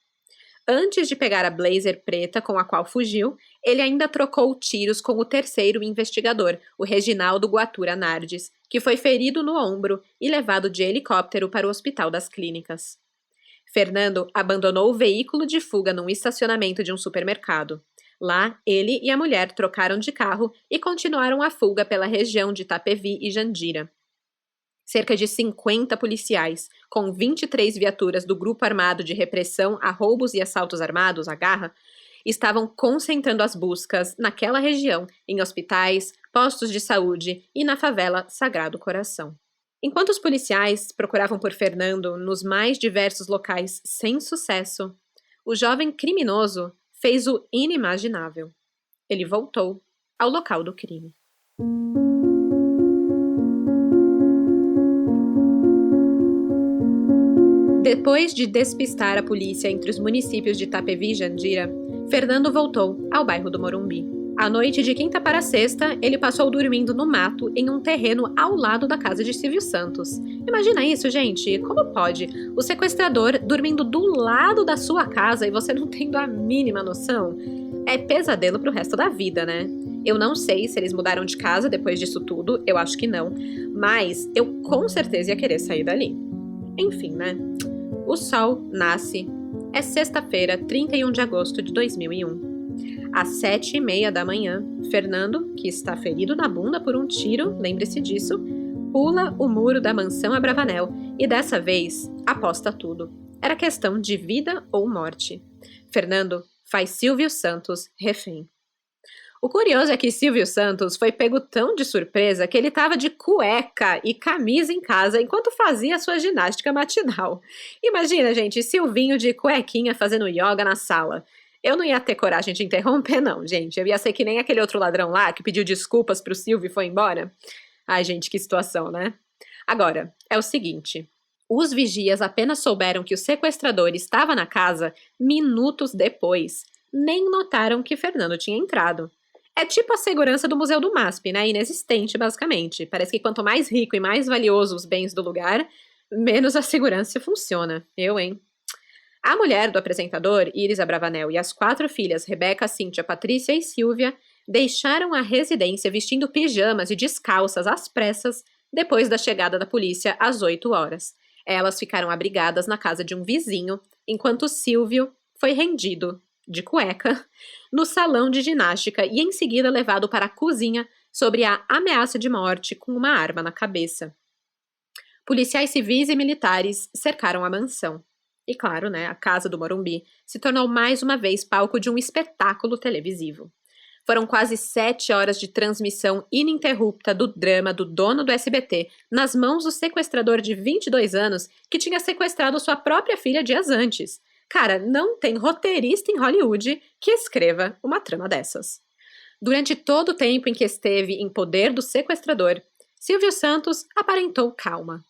Antes de pegar a blazer preta com a qual fugiu, ele ainda trocou tiros com o terceiro investigador, o Reginaldo Guatura Nardes, que foi ferido no ombro e levado de helicóptero para o Hospital das Clínicas. Fernando abandonou o veículo de fuga num estacionamento de um supermercado. Lá, ele e a mulher trocaram de carro e continuaram a fuga pela região de Itapevi e Jandira. Cerca de 50 policiais, com 23 viaturas do Grupo Armado de Repressão a Roubos e Assaltos Armados, a Garra, estavam concentrando as buscas naquela região, em hospitais, postos de saúde e na favela Sagrado Coração. Enquanto os policiais procuravam por Fernando nos mais diversos locais sem sucesso, o jovem criminoso fez o inimaginável. Ele voltou ao local do crime. Depois de despistar a polícia entre os municípios de Itapevi e Jandira, Fernando voltou ao bairro do Morumbi. À noite de quinta para sexta, ele passou dormindo no mato em um terreno ao lado da casa de Silvio Santos. Imagina isso, gente! Como pode? O sequestrador dormindo do lado da sua casa e você não tendo a mínima noção? É pesadelo pro resto da vida, né? Eu não sei se eles mudaram de casa depois disso tudo, eu acho que não, mas eu com certeza ia querer sair dali. Enfim, né? O sol nasce. É sexta-feira, 31 de agosto de 2001. Às 7h30 da manhã, Fernando, que está ferido na bunda por um tiro, lembre-se disso, pula o muro da mansão Abravanel e dessa vez aposta tudo. Era questão de vida ou morte. Fernando faz Silvio Santos refém. O curioso é que Silvio Santos foi pego tão de surpresa que ele estava de cueca e camisa em casa enquanto fazia sua ginástica matinal. Imagina, gente, Silvinho de cuequinha fazendo yoga na sala. Eu não ia ter coragem de interromper, não, gente. Eu ia ser que nem aquele outro ladrão lá que pediu desculpas pro Silvio e foi embora. Ai, gente, que situação, né? Agora, é o seguinte. Os vigias apenas souberam que o sequestrador estava na casa minutos depois. Nem notaram que Fernando tinha entrado. É tipo a segurança do Museu do MASP, né? Inexistente, basicamente. Parece que quanto mais rico e mais valioso os bens do lugar, menos a segurança funciona. Hein? A mulher do apresentador, Iris Abravanel, e as 4 filhas, Rebeca, Cíntia, Patrícia e Silvia, deixaram a residência vestindo pijamas e descalças às pressas depois da chegada da polícia às 8 horas. Elas ficaram abrigadas na casa de um vizinho, enquanto Silvio foi rendido de cueca, no salão de ginástica e em seguida levado para a cozinha sob a ameaça de morte com uma arma na cabeça. Policiais civis e militares cercaram a mansão. E claro, né, a casa do Morumbi se tornou mais uma vez palco de um espetáculo televisivo. Foram quase 7 horas de transmissão ininterrupta do drama do dono do SBT nas mãos do sequestrador de 22 anos que tinha sequestrado sua própria filha dias antes. Cara, não tem roteirista em Hollywood que escreva uma trama dessas. Durante todo o tempo em que esteve em poder do sequestrador, Silvio Santos aparentou calma.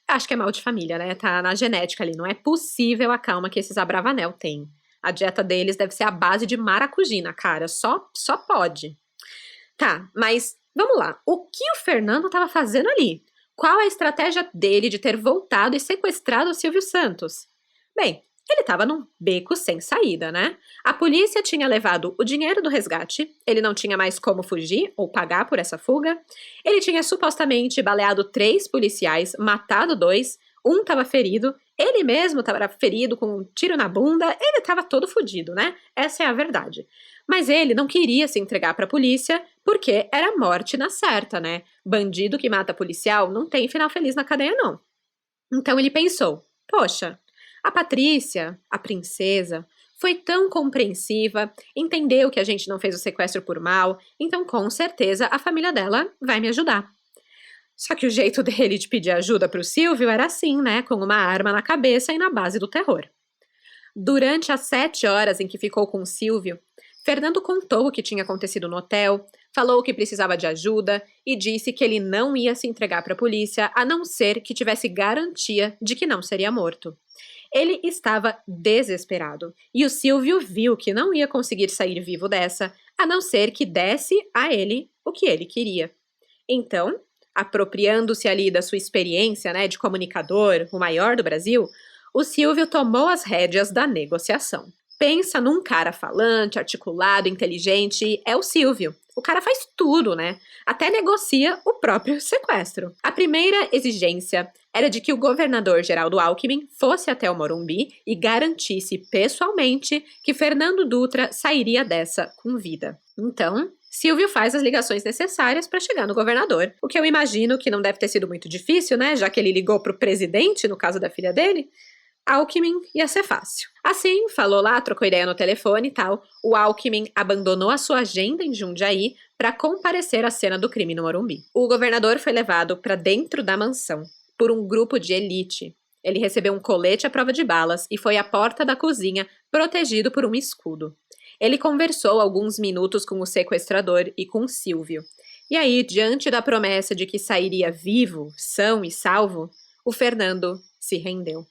Acho que é mal de família, né? Tá na genética ali. Não é possível a calma que esses Abravanel têm. A dieta deles deve ser a base de maracujina, cara. Só pode. Tá, mas vamos lá. O que o Fernando estava fazendo ali? Qual a estratégia dele de ter voltado e sequestrado o Silvio Santos? Bem, ele estava num beco sem saída, né? A polícia tinha levado o dinheiro do resgate, ele não tinha mais como fugir ou pagar por essa fuga. Ele tinha supostamente baleado 3 policiais, matado 2, um estava ferido, ele mesmo estava ferido com um tiro na bunda, ele estava todo fudido, né? Essa é a verdade. Mas ele não queria se entregar para a polícia porque era morte na certa, né? Bandido que mata policial não tem final feliz na cadeia, não. Então ele pensou, poxa, a Patrícia, a princesa, foi tão compreensiva, entendeu que a gente não fez o sequestro por mal, então com certeza a família dela vai me ajudar. Só que o jeito dele de pedir ajuda para o Silvio era assim, né, com uma arma na cabeça e na base do terror. Durante as 7 horas em que ficou com o Silvio, Fernando contou o que tinha acontecido no hotel, falou que precisava de ajuda e disse que ele não ia se entregar para a polícia a não ser que tivesse garantia de que não seria morto. Ele estava desesperado e o Silvio viu que não ia conseguir sair vivo dessa, a não ser que desse a ele o que ele queria. Então, Apropriando-se ali da sua experiência, né, de comunicador, o maior do Brasil, o Silvio tomou as rédeas da negociação. Pensa num cara falante, articulado, inteligente, é o Silvio. O cara faz tudo, né? Até negocia o próprio sequestro. A primeira exigência era de que o governador Geraldo Alckmin fosse até o Morumbi e garantisse pessoalmente que Fernando Dutra sairia dessa com vida. Então, Silvio faz as ligações necessárias para chegar no governador, o que eu imagino que não deve ter sido muito difícil, né? Já que ele ligou para o presidente, no caso da filha dele. Alckmin ia ser fácil. Assim, falou lá, trocou ideia no telefone e tal, o Alckmin abandonou a sua agenda em Jundiaí para comparecer à cena do crime no Morumbi. O governador foi levado para dentro da mansão por um grupo de elite. Ele recebeu um colete à prova de balas e foi à porta da cozinha, protegido por um escudo. Ele conversou alguns minutos com o sequestrador e com Silvio. E aí, diante da promessa de que sairia vivo, são e salvo, o Fernando se rendeu.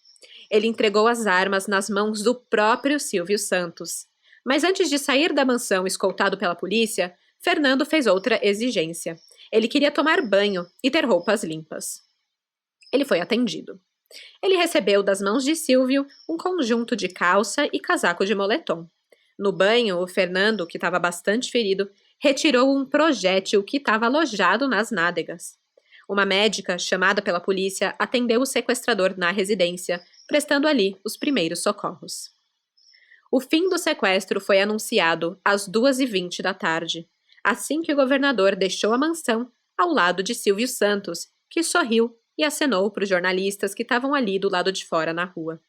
Ele entregou as armas nas mãos do próprio Silvio Santos. Mas antes de sair da mansão escoltado pela polícia, Fernando fez outra exigência. Ele queria tomar banho e ter roupas limpas. Ele foi atendido. Ele recebeu das mãos de Silvio um conjunto de calça e casaco de moletom. No banho, o Fernando, que estava bastante ferido, retirou um projétil que estava alojado nas nádegas. Uma médica, chamada pela polícia, atendeu o sequestrador na residência, prestando ali os primeiros socorros. O fim do sequestro foi anunciado às 2h20 da tarde, assim que o governador deixou a mansão ao lado de Silvio Santos, que sorriu e acenou para os jornalistas que estavam ali do lado de fora na rua.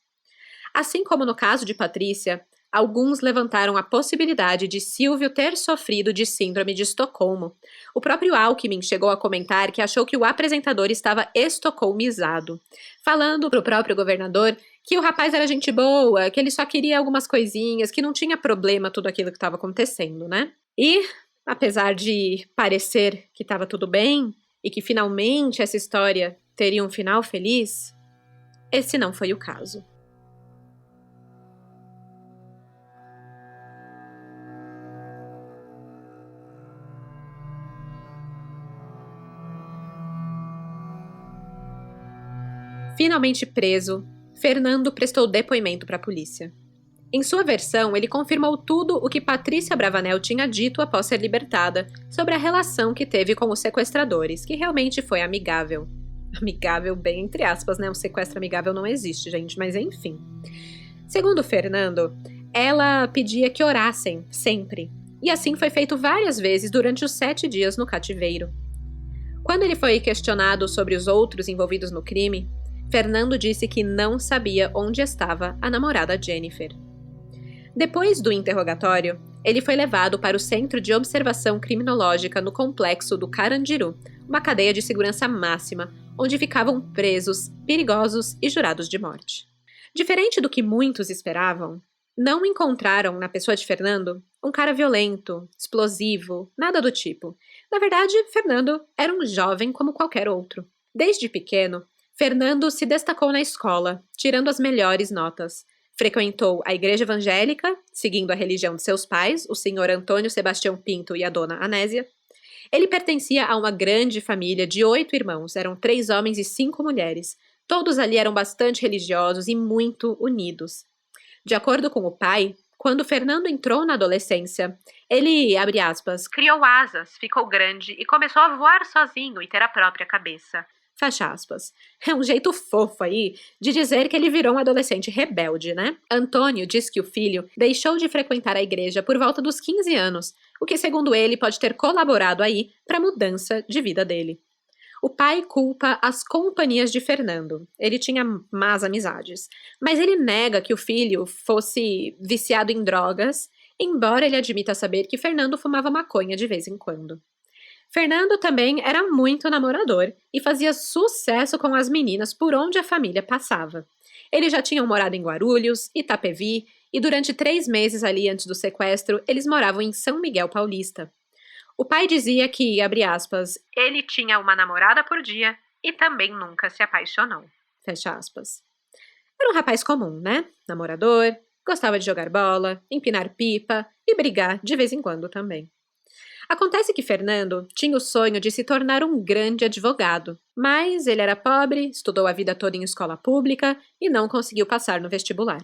Assim como no caso de Patrícia, alguns levantaram a possibilidade de Silvio ter sofrido de síndrome de Estocolmo. O próprio Alckmin chegou a comentar que achou que o apresentador estava estocolmizado, falando para o próprio governador que o rapaz era gente boa, que ele só queria algumas coisinhas, que não tinha problema tudo aquilo que estava acontecendo, né? E, apesar de parecer que estava tudo bem e que finalmente essa história teria um final feliz, esse não foi o caso. Finalmente preso, Fernando prestou depoimento para a polícia. Em sua versão, ele confirmou tudo o que Patrícia Bravanel tinha dito após ser libertada sobre a relação que teve com os sequestradores, que realmente foi amigável. Amigável, bem entre aspas, né? Um sequestro amigável não existe, gente, mas enfim. Segundo Fernando, ela pedia que orassem, sempre. E assim foi feito várias vezes durante os 7 dias no cativeiro. Quando ele foi questionado sobre os outros envolvidos no crime, Fernando disse que não sabia onde estava a namorada Jennifer. Depois do interrogatório, ele foi levado para o Centro de Observação Criminológica no complexo do Carandiru, uma cadeia de segurança máxima, onde ficavam presos, perigosos e jurados de morte. Diferente do que muitos esperavam, não encontraram na pessoa de Fernando um cara violento, explosivo, nada do tipo. Na verdade, Fernando era um jovem como qualquer outro. Desde pequeno, Fernando se destacou na escola, tirando as melhores notas. Frequentou a igreja evangélica, seguindo a religião de seus pais, o senhor Antônio Sebastião Pinto e a dona Anésia. Ele pertencia a uma grande família de 8 irmãos, eram 3 homens e 5 mulheres. Todos ali eram bastante religiosos e muito unidos. De acordo com o pai, quando Fernando entrou na adolescência, ele, abre aspas, criou asas, ficou grande e começou a voar sozinho e ter a própria cabeça. Fecha aspas. É um jeito fofo aí de dizer que ele virou um adolescente rebelde, né? Antônio diz que o filho deixou de frequentar a igreja por volta dos 15 anos, o que, segundo ele, pode ter colaborado aí para a mudança de vida dele. O pai culpa as companhias de Fernando. Ele tinha más amizades. Mas ele nega que o filho fosse viciado em drogas, embora ele admita saber que Fernando fumava maconha de vez em quando. Fernando também era muito namorador e fazia sucesso com as meninas por onde a família passava. Eles já tinham morado em Guarulhos, Itapevi, e durante 3 meses ali antes do sequestro, eles moravam em São Miguel Paulista. O pai dizia que, abre aspas, ele tinha uma namorada por dia e também nunca se apaixonou. Fecha aspas. Era um rapaz comum, né? Namorador, gostava de jogar bola, empinar pipa e brigar de vez em quando também. Acontece que Fernando tinha o sonho de se tornar um grande advogado, mas ele era pobre, estudou a vida toda em escola pública e não conseguiu passar no vestibular.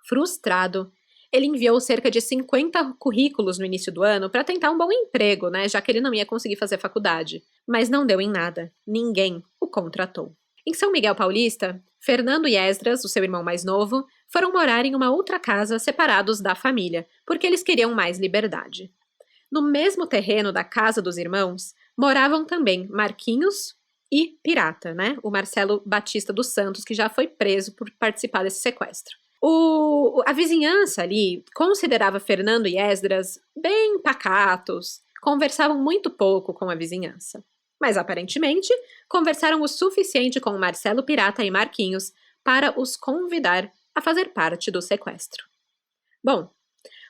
Frustrado, ele enviou cerca de 50 currículos no início do ano para tentar um bom emprego, já que ele não ia conseguir fazer faculdade. Mas não deu em nada. Ninguém o contratou. Em São Miguel Paulista, Fernando e Esdras, o seu irmão mais novo, foram morar em uma outra casa separados da família, porque eles queriam mais liberdade. No mesmo terreno da casa dos irmãos, moravam também Marquinhos e Pirata, o Marcelo Batista dos Santos, que já foi preso por participar desse sequestro. A vizinhança ali considerava Fernando e Esdras bem pacatos, conversavam muito pouco com a vizinhança. Mas, aparentemente, conversaram o suficiente com Marcelo Pirata e Marquinhos para os convidar a fazer parte do sequestro. Bom,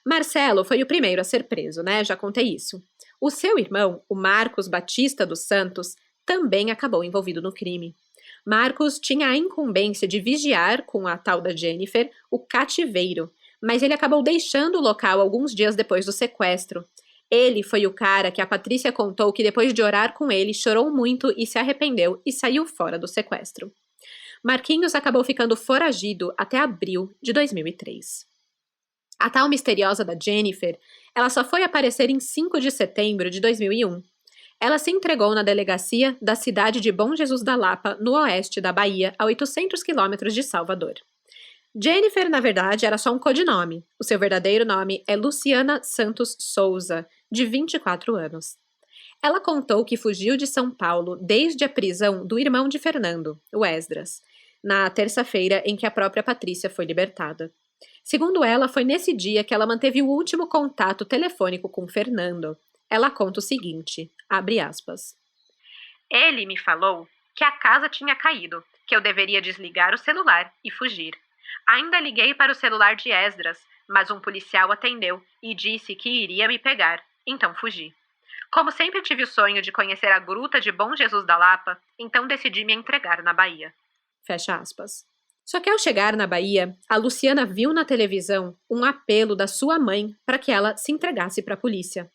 Marcelo foi o primeiro a ser preso, já contei isso. O seu irmão, o Marcos Batista dos Santos, também acabou envolvido no crime. Marcos tinha a incumbência de vigiar com a tal da Jennifer o cativeiro, mas ele acabou deixando o local alguns dias depois do sequestro. Ele foi o cara que a Patrícia contou que depois de orar com ele, chorou muito e se arrependeu e saiu fora do sequestro. Marquinhos acabou ficando foragido até abril de 2003. A tal misteriosa da Jennifer, ela só foi aparecer em 5 de setembro de 2001. Ela se entregou na delegacia da cidade de Bom Jesus da Lapa, no oeste da Bahia, a 800 quilômetros de Salvador. Jennifer, na verdade, era só um codinome. O seu verdadeiro nome é Luciana Santos Souza, de 24 anos. Ela contou que fugiu de São Paulo desde a prisão do irmão de Fernando, o Esdras, na terça-feira em que a própria Patrícia foi libertada. Segundo ela, foi nesse dia que ela manteve o último contato telefônico com Fernando. Ela conta o seguinte, abre aspas. Ele me falou que a casa tinha caído, que eu deveria desligar o celular e fugir. Ainda liguei para o celular de Esdras, mas um policial atendeu e disse que iria me pegar, então fugi. Como sempre tive o sonho de conhecer a gruta de Bom Jesus da Lapa, então decidi me entregar na Bahia. Fecha aspas. Só que ao chegar na Bahia, a Luciana viu na televisão um apelo da sua mãe para que ela se entregasse para a polícia.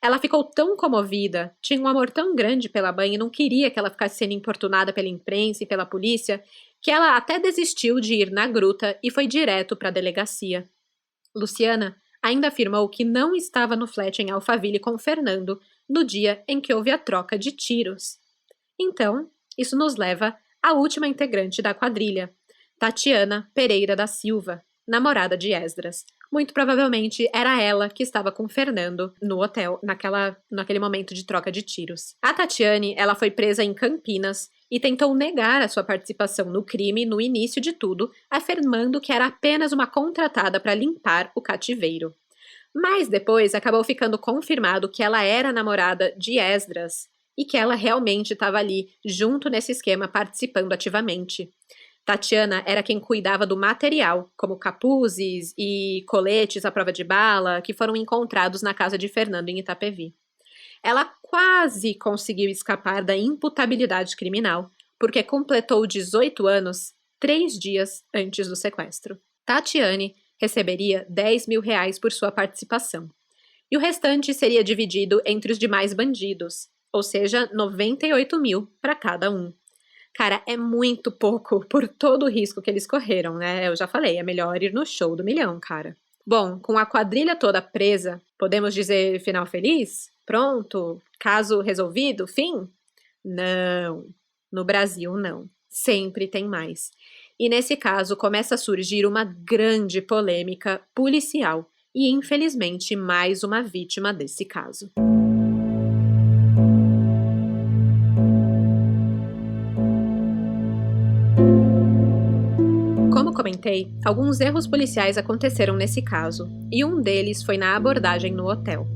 Ela ficou tão comovida, tinha um amor tão grande pela mãe e não queria que ela ficasse sendo importunada pela imprensa e pela polícia, que ela até desistiu de ir na gruta e foi direto para a delegacia. Luciana ainda afirmou que não estava no flat em Alphaville com Fernando no dia em que houve a troca de tiros. Então, isso nos leva à última integrante da quadrilha, Tatiana Pereira da Silva, namorada de Esdras. Muito provavelmente era ela que estava com Fernando no hotel naquele momento de troca de tiros. A Tatiane, ela foi presa em Campinas e tentou negar a sua participação no crime no início de tudo, afirmando que era apenas uma contratada para limpar o cativeiro. Mas depois acabou ficando confirmado que ela era namorada de Esdras e que ela realmente estava ali, junto nesse esquema, participando ativamente. Tatiana era quem cuidava do material, como capuzes e coletes à prova de bala, que foram encontrados na casa de Fernando em Itapevi. Ela quase conseguiu escapar da imputabilidade criminal, porque completou 18 anos 3 dias antes do sequestro. Tatiane receberia R$10 mil por sua participação. E o restante seria dividido entre os demais bandidos, ou seja, 98 mil para cada um. Cara, é muito pouco por todo o risco que eles correram, Eu já falei, é melhor ir no show do milhão, cara. Bom, com a quadrilha toda presa, podemos dizer final feliz? Pronto? Caso resolvido? Fim? Não. No Brasil, não. Sempre tem mais. E nesse caso começa a surgir uma grande polêmica policial e, infelizmente, mais uma vítima desse caso. Como comentei, alguns erros policiais aconteceram nesse caso, e um deles foi na abordagem no hotel.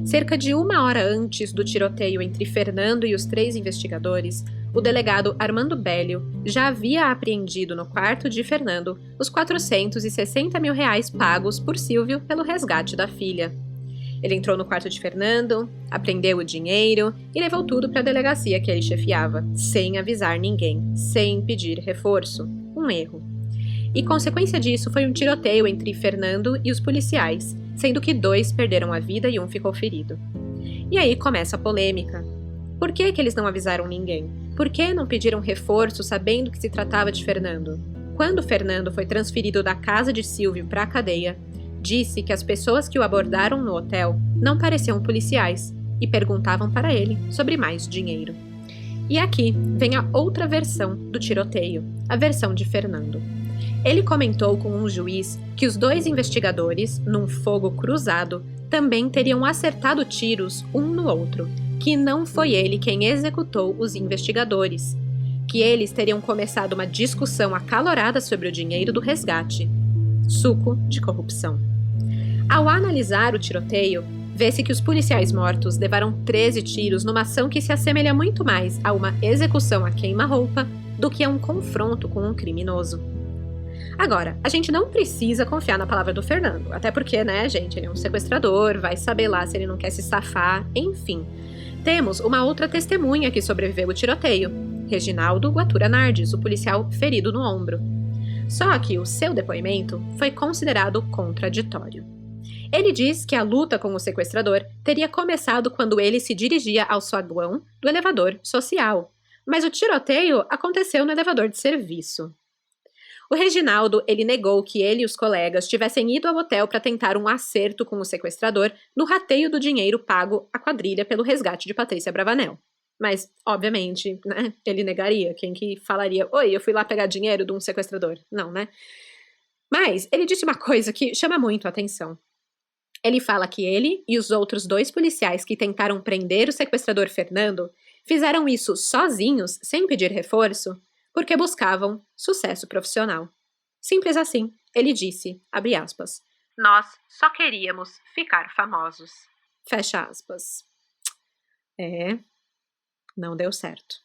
Cerca de 1 hora antes do tiroteio entre Fernando e os 3 investigadores, o delegado Armando Bellio já havia apreendido no quarto de Fernando os R$460 mil pagos por Silvio pelo resgate da filha. Ele entrou no quarto de Fernando, apreendeu o dinheiro e levou tudo para a delegacia que ele chefiava, sem avisar ninguém, sem pedir reforço. Um erro. E consequência disso foi um tiroteio entre Fernando e os policiais, sendo que 2 perderam a vida e 1 ficou ferido. E aí começa a polêmica. Por que eles não avisaram ninguém? Por que não pediram reforço sabendo que se tratava de Fernando? Quando Fernando foi transferido da casa de Silvio para a cadeia, disse que as pessoas que o abordaram no hotel não pareciam policiais e perguntavam para ele sobre mais dinheiro. E aqui vem a outra versão do tiroteio, a versão de Fernando. Ele comentou com um juiz que os 2 investigadores, num fogo cruzado, também teriam acertado tiros um no outro, que não foi ele quem executou os investigadores, que eles teriam começado uma discussão acalorada sobre o dinheiro do resgate. Suco de corrupção. Ao analisar o tiroteio, vê-se que os policiais mortos levaram 13 tiros numa ação que se assemelha muito mais a uma execução a queima-roupa do que a um confronto com um criminoso. Agora, a gente não precisa confiar na palavra do Fernando, até porque, né, gente, ele é um sequestrador, vai saber lá se ele não quer se safar, enfim. Temos uma outra testemunha que sobreviveu ao tiroteio, Reginaldo Guatura Nardes, o policial ferido no ombro. Só que o seu depoimento foi considerado contraditório. Ele diz que a luta com o sequestrador teria começado quando ele se dirigia ao saguão do elevador social, mas o tiroteio aconteceu no elevador de serviço. O Reginaldo, ele negou que ele e os colegas tivessem ido ao hotel para tentar um acerto com o sequestrador no rateio do dinheiro pago à quadrilha pelo resgate de Patrícia Bravanel. Mas, obviamente, né, ele negaria. Quem que falaria, oi, eu fui lá pegar dinheiro de um sequestrador? Não, né? Mas ele disse uma coisa que chama muito a atenção. Ele fala que ele e os outros 2 policiais que tentaram prender o sequestrador Fernando fizeram isso sozinhos, sem pedir reforço, porque buscavam sucesso profissional. Simples assim, ele disse, abre aspas, nós só queríamos ficar famosos. Fecha aspas. Não deu certo.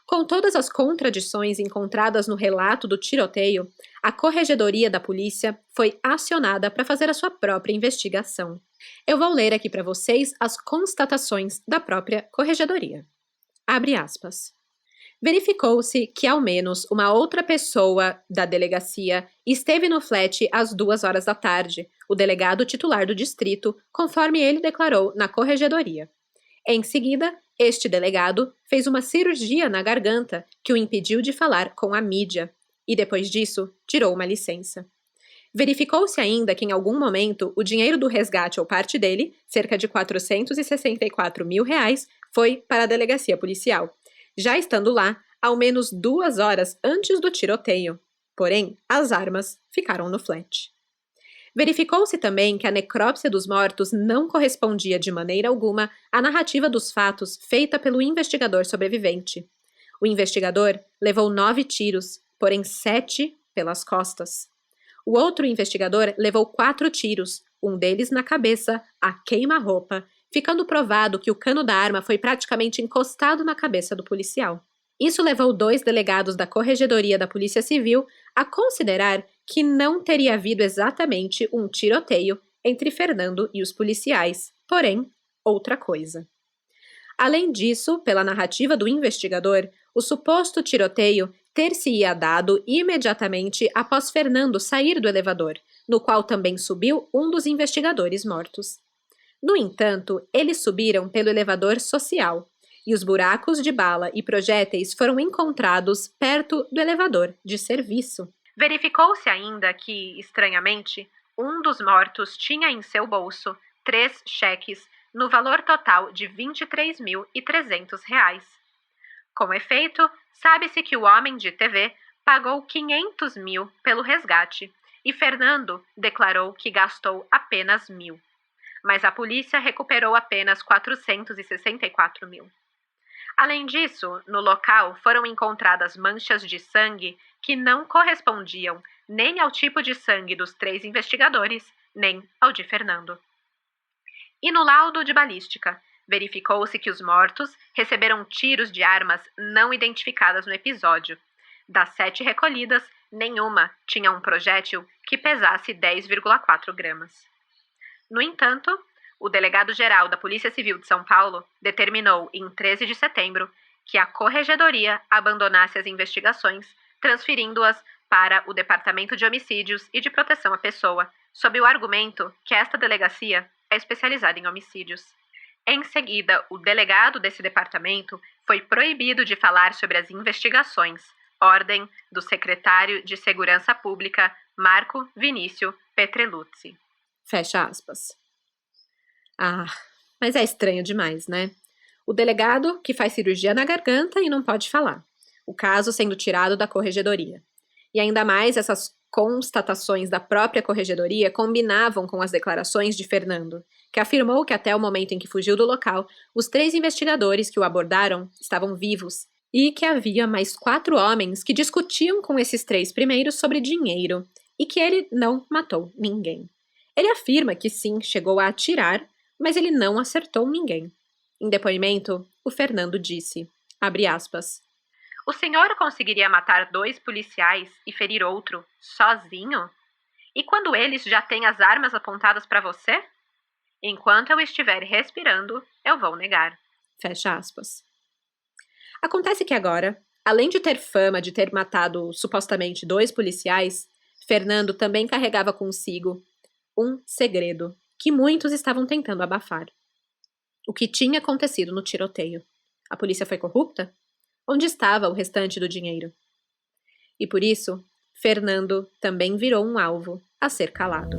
Com todas as contradições encontradas no relato do tiroteio, a Corregedoria da Polícia foi acionada para fazer a sua própria investigação. Eu vou ler aqui para vocês as constatações da própria Corregedoria. Abre aspas. Verificou-se que ao menos uma outra pessoa da delegacia esteve no flat às 2 horas da tarde, o delegado titular do distrito, conforme ele declarou na Corregedoria. Em seguida, este delegado fez uma cirurgia na garganta que o impediu de falar com a mídia e, depois disso, tirou uma licença. Verificou-se ainda que, em algum momento, o dinheiro do resgate ou parte dele, cerca de R$464 mil, foi para a delegacia policial, já estando lá ao menos 2 horas antes do tiroteio. Porém, as armas ficaram no flat. Verificou-se também que a necrópsia dos mortos não correspondia de maneira alguma à narrativa dos fatos feita pelo investigador sobrevivente. O investigador levou 9 tiros, porém 7 pelas costas. O outro investigador levou 4 tiros, um deles na cabeça, a queima-roupa, ficando provado que o cano da arma foi praticamente encostado na cabeça do policial. Isso levou 2 delegados da Corregedoria da Polícia Civil a considerar que não teria havido exatamente um tiroteio entre Fernando e os policiais, porém, outra coisa. Além disso, pela narrativa do investigador, o suposto tiroteio ter-se-ia dado imediatamente após Fernando sair do elevador, no qual também subiu um dos investigadores mortos. No entanto, eles subiram pelo elevador social, e os buracos de bala e projéteis foram encontrados perto do elevador de serviço. Verificou-se ainda que, estranhamente, um dos mortos tinha em seu bolso 3 cheques no valor total de R$23.300. Com efeito, sabe-se que o homem de TV pagou 500 mil pelo resgate e Fernando declarou que gastou apenas 1.000. Mas a polícia recuperou apenas 464 mil. Além disso, no local foram encontradas manchas de sangue que não correspondiam nem ao tipo de sangue dos 3 investigadores, nem ao de Fernando. E no laudo de balística, verificou-se que os mortos receberam tiros de armas não identificadas no episódio. Das 7 recolhidas, nenhuma tinha um projétil que pesasse 10,4 gramas. No entanto, o delegado-geral da Polícia Civil de São Paulo determinou, em 13 de setembro, que a Corregedoria abandonasse as investigações, transferindo-as para o Departamento de Homicídios e de Proteção à Pessoa, sob o argumento que esta delegacia é especializada em homicídios. Em seguida, o delegado desse departamento foi proibido de falar sobre as investigações, ordem do secretário de Segurança Pública, Marco Vinícius Petreluzzi. Fecha aspas. Ah, mas é estranho demais, né? O delegado que faz cirurgia na garganta e não pode falar. O caso sendo tirado da corregedoria. E ainda mais essas constatações da própria corregedoria combinavam com as declarações de Fernando, que afirmou que até o momento em que fugiu do local, os 3 investigadores que o abordaram estavam vivos e que havia mais 4 homens que discutiam com esses 3 primeiros sobre dinheiro e que ele não matou ninguém. Ele afirma que sim, chegou a atirar, mas ele não acertou ninguém. Em depoimento, o Fernando disse, abre aspas, o senhor conseguiria matar 2 policiais e ferir outro, sozinho? E quando eles já têm as armas apontadas para você? Enquanto eu estiver respirando, eu vou negar. Fecha aspas. Acontece que agora, além de ter fama de ter matado supostamente 2 policiais, Fernando também carregava consigo um segredo que muitos estavam tentando abafar. O que tinha acontecido no tiroteio? A polícia foi corrupta? Onde estava o restante do dinheiro? E por isso, Fernando também virou um alvo a ser calado.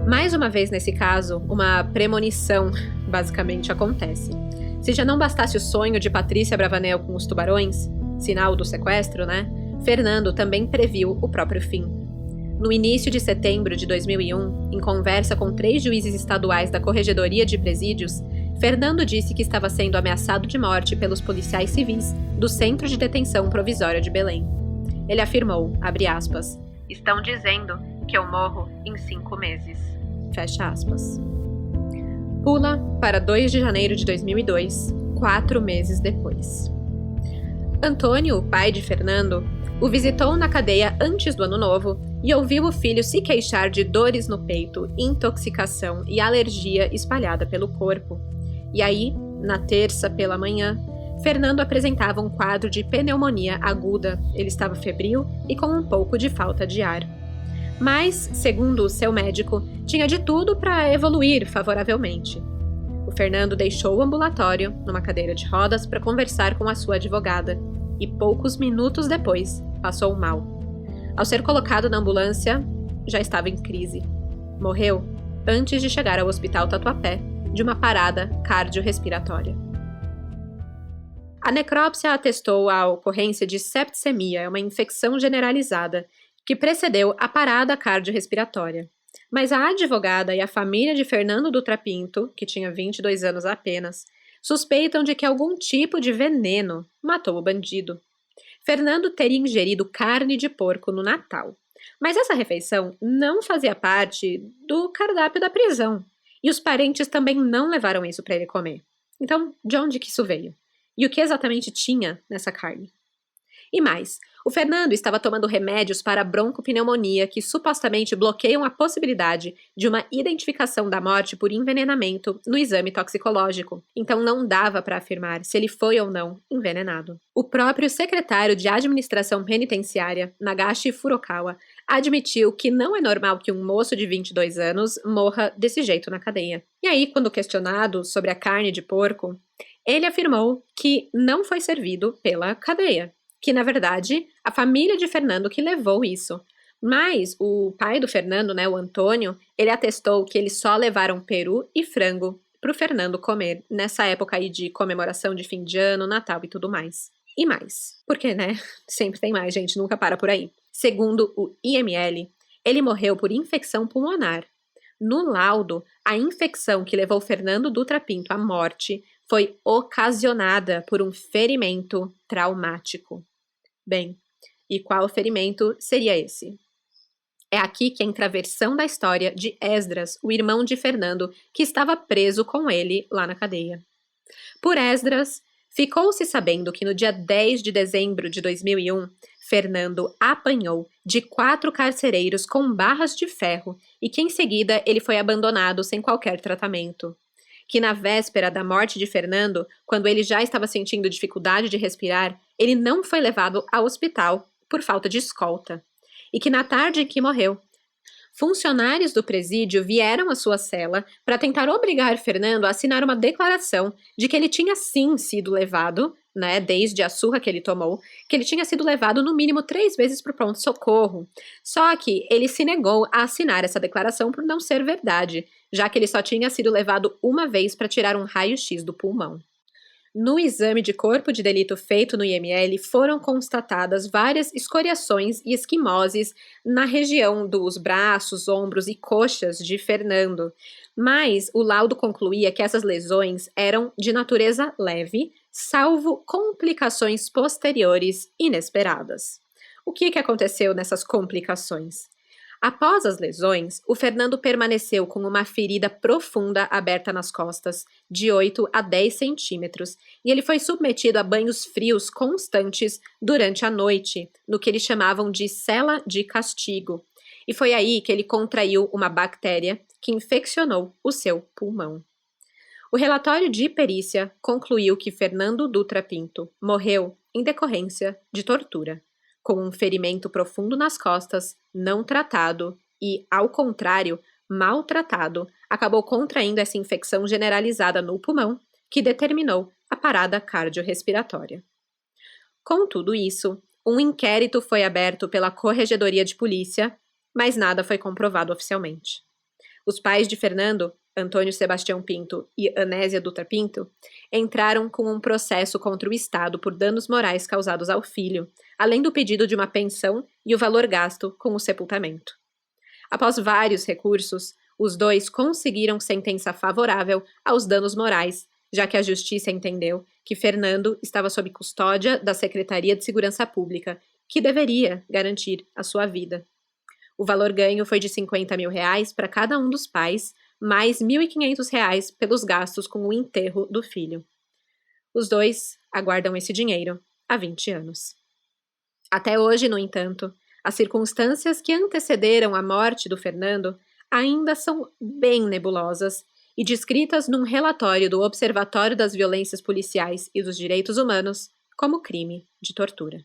Mais uma vez nesse caso, uma premonição basicamente acontece. Se já não bastasse o sonho de Patrícia Bravanel com os tubarões, sinal do sequestro, né? Fernando também previu o próprio fim. No início de setembro de 2001, em conversa com 3 juízes estaduais da Corregedoria de Presídios, Fernando disse que estava sendo ameaçado de morte pelos policiais civis do Centro de Detenção Provisória de Belém. Ele afirmou, abre aspas, estão dizendo que eu morro em 5 meses. Fecha aspas. Pula para 2 de janeiro de 2002, 4 meses depois. Antônio, o pai de Fernando, o visitou na cadeia antes do Ano Novo e ouviu o filho se queixar de dores no peito, intoxicação e alergia espalhada pelo corpo. E aí, na terça pela manhã, Fernando apresentava um quadro de pneumonia aguda. Ele estava febril e com um pouco de falta de ar. Mas, segundo o seu médico, tinha de tudo para evoluir favoravelmente. O Fernando deixou o ambulatório, numa cadeira de rodas, para conversar com a sua advogada. E poucos minutos depois, passou mal. Ao ser colocado na ambulância, já estava em crise. Morreu antes de chegar ao Hospital Tatuapé, de uma parada cardiorrespiratória. A necrópsia atestou a ocorrência de septicemia, uma infecção generalizada, que precedeu a parada cardiorrespiratória. Mas a advogada e a família de Fernando Dutra Pinto, que tinha 22 anos apenas, suspeitam de que algum tipo de veneno matou o bandido. Fernando teria ingerido carne de porco no Natal, mas essa refeição não fazia parte do cardápio da prisão, e os parentes também não levaram isso para ele comer. Então, de onde que isso veio? E o que exatamente tinha nessa carne? E mais, o Fernando estava tomando remédios para broncopneumonia que supostamente bloqueiam a possibilidade de uma identificação da morte por envenenamento no exame toxicológico. Então não dava para afirmar se ele foi ou não envenenado. O próprio secretário de Administração Penitenciária, Nagashi Furukawa, admitiu que não é normal que um moço de 22 anos morra desse jeito na cadeia. E aí, quando questionado sobre a carne de porco, ele afirmou que não foi servido pela cadeia. Que, na verdade, a família de Fernando que levou isso. Mas o pai do Fernando, né, o Antônio, ele atestou que eles só levaram peru e frango para o Fernando comer nessa época aí de comemoração de fim de ano, Natal e tudo mais. E mais. Porque, né, sempre tem mais, gente, nunca para por aí. Segundo o IML, ele morreu por infecção pulmonar. No laudo, a infecção que levou Fernando Dutra Pinto à morte foi ocasionada por um ferimento traumático. Bem, e qual ferimento seria esse? É aqui que entra a versão da história de Esdras, o irmão de Fernando, que estava preso com ele lá na cadeia. Por Esdras, ficou-se sabendo que no dia 10 de dezembro de 2001, Fernando apanhou de 4 carcereiros com barras de ferro e que em seguida ele foi abandonado sem qualquer tratamento. Que na véspera da morte de Fernando, quando ele já estava sentindo dificuldade de respirar, ele não foi levado ao hospital por falta de escolta. E que na tarde em que morreu, Funcionários do presídio vieram à sua cela para tentar obrigar Fernando a assinar uma declaração de que ele tinha sim sido levado, né, desde a surra que ele tomou, que ele tinha sido levado no mínimo 3 vezes para o pronto-socorro. Só que ele se negou a assinar essa declaração por não ser verdade, já que ele só tinha sido levado uma vez para tirar um raio-x do pulmão. No exame de corpo de delito feito no IML, foram constatadas várias escoriações e esquimoses na região dos braços, ombros e coxas de Fernando, mas o laudo concluía que essas lesões eram de natureza leve, salvo complicações posteriores inesperadas. O que aconteceu nessas complicações? Após as lesões, o Fernando permaneceu com uma ferida profunda aberta nas costas, de 8 a 10 centímetros, e ele foi submetido a banhos frios constantes durante a noite, no que eles chamavam de cela de castigo. E foi aí que ele contraiu uma bactéria que infeccionou o seu pulmão. O relatório de perícia concluiu que Fernando Dutra Pinto morreu em decorrência de tortura, com um ferimento profundo nas costas, não tratado e, ao contrário, maltratado, acabou contraindo essa infecção generalizada no pulmão, que determinou a parada cardiorrespiratória. Com tudo isso, um inquérito foi aberto pela Corregedoria de Polícia, mas nada foi comprovado oficialmente. Os pais de Fernando, Antônio Sebastião Pinto e Anésia Dutra Pinto, entraram com um processo contra o Estado por danos morais causados ao filho, além do pedido de uma pensão e o valor gasto com o sepultamento. Após vários recursos, os dois conseguiram sentença favorável aos danos morais, já que a Justiça entendeu que Fernando estava sob custódia da Secretaria de Segurança Pública, que deveria garantir a sua vida. O valor ganho foi de R$50 mil para cada um dos pais, mais R$1.500 pelos gastos com o enterro do filho. Os dois aguardam esse dinheiro há 20 anos. Até hoje, no entanto, as circunstâncias que antecederam a morte do Fernando ainda são bem nebulosas e descritas num relatório do Observatório das Violências Policiais e dos Direitos Humanos como crime de tortura.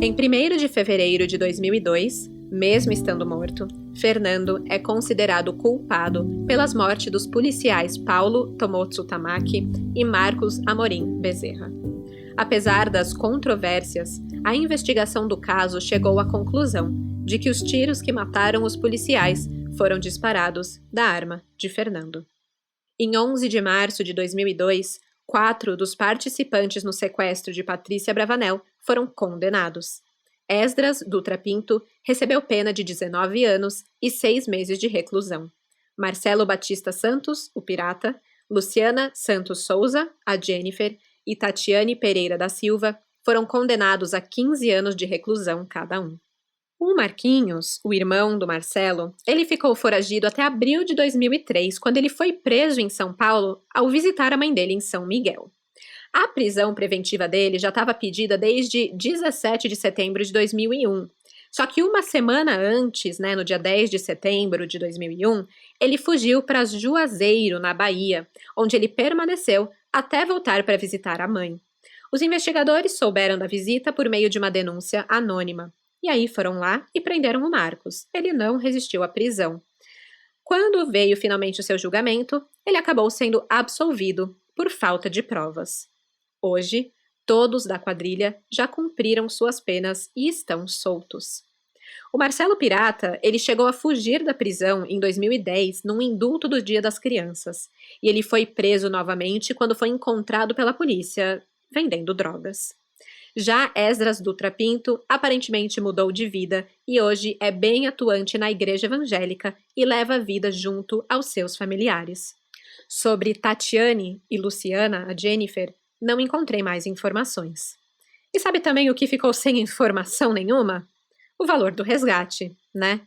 Em 1º de fevereiro de 2002, mesmo estando morto, Fernando é considerado culpado pelas mortes dos policiais Paulo Tomotsu Tamaki e Marcos Amorim Bezerra. Apesar das controvérsias, a investigação do caso chegou à conclusão de que os tiros que mataram os policiais foram disparados da arma de Fernando. Em 11 de março de 2002, 4 dos participantes no sequestro de Patrícia Bravanel foram condenados. Esdras Dutra Pinto recebeu pena de 19 anos e 6 meses de reclusão. Marcelo Batista Santos, o Pirata, Luciana Santos Souza, a Jennifer, e Tatiane Pereira da Silva foram condenados a 15 anos de reclusão cada um. O Marquinhos, o irmão do Marcelo, ele ficou foragido até abril de 2003, quando ele foi preso em São Paulo ao visitar a mãe dele em São Miguel. A prisão preventiva dele já estava pedida desde 17 de setembro de 2001. Só que uma semana antes, no dia 10 de setembro de 2001, ele fugiu para Juazeiro, na Bahia, onde ele permaneceu até voltar para visitar a mãe. Os investigadores souberam da visita por meio de uma denúncia anônima. E aí foram lá e prenderam o Marcos. Ele não resistiu à prisão. Quando veio finalmente o seu julgamento, ele acabou sendo absolvido por falta de provas. Hoje, todos da quadrilha já cumpriram suas penas e estão soltos. O Marcelo Pirata, ele chegou a fugir da prisão em 2010 num indulto do Dia das Crianças. E ele foi preso novamente quando foi encontrado pela polícia vendendo drogas. Já Esdras Dutra Pinto aparentemente mudou de vida e hoje é bem atuante na igreja evangélica e leva a vida junto aos seus familiares. Sobre Tatiane e Luciana, a Jennifer, não encontrei mais informações. E sabe também o que ficou sem informação nenhuma? O valor do resgate, né?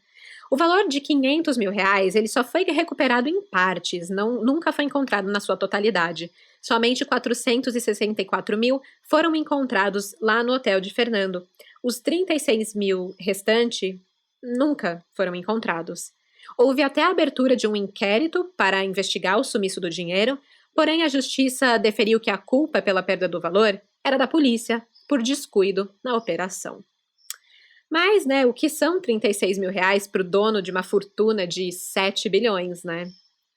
O valor de R$500 mil, ele só foi recuperado em partes, nunca foi encontrado na sua totalidade. Somente 464 mil foram encontrados lá no hotel de Fernando. Os 36 mil restantes nunca foram encontrados. Houve até a abertura de um inquérito para investigar o sumiço do dinheiro, Porém, a justiça deferiu que a culpa pela perda do valor era da polícia, por descuido na operação. Mas, o que são 36 mil reais para o dono de uma fortuna de 7 bilhões,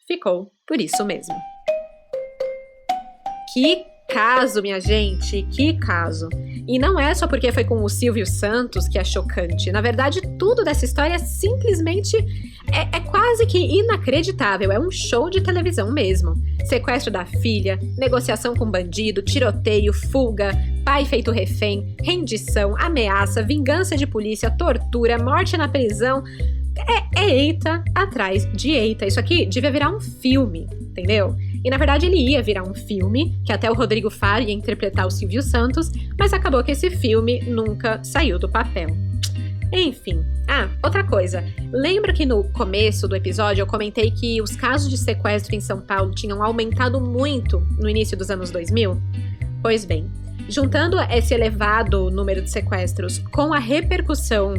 Ficou por isso mesmo. Que caso, minha gente, que caso. E não é só porque foi com o Silvio Santos que é chocante. Na verdade, tudo dessa história simplesmente é quase que inacreditável. É um show de televisão mesmo. Sequestro da filha, negociação com bandido, tiroteio, fuga, pai feito refém, rendição, ameaça, vingança de polícia, tortura, morte na prisão. É eita atrás de eita. Isso aqui devia virar um filme, entendeu? E na verdade ele ia virar um filme, que até o Rodrigo Faro ia interpretar o Silvio Santos, mas acabou que esse filme nunca saiu do papel. Enfim. Outra coisa. Lembra que no começo do episódio eu comentei que os casos de sequestro em São Paulo tinham aumentado muito no início dos anos 2000? Pois bem, juntando esse elevado número de sequestros com a repercussão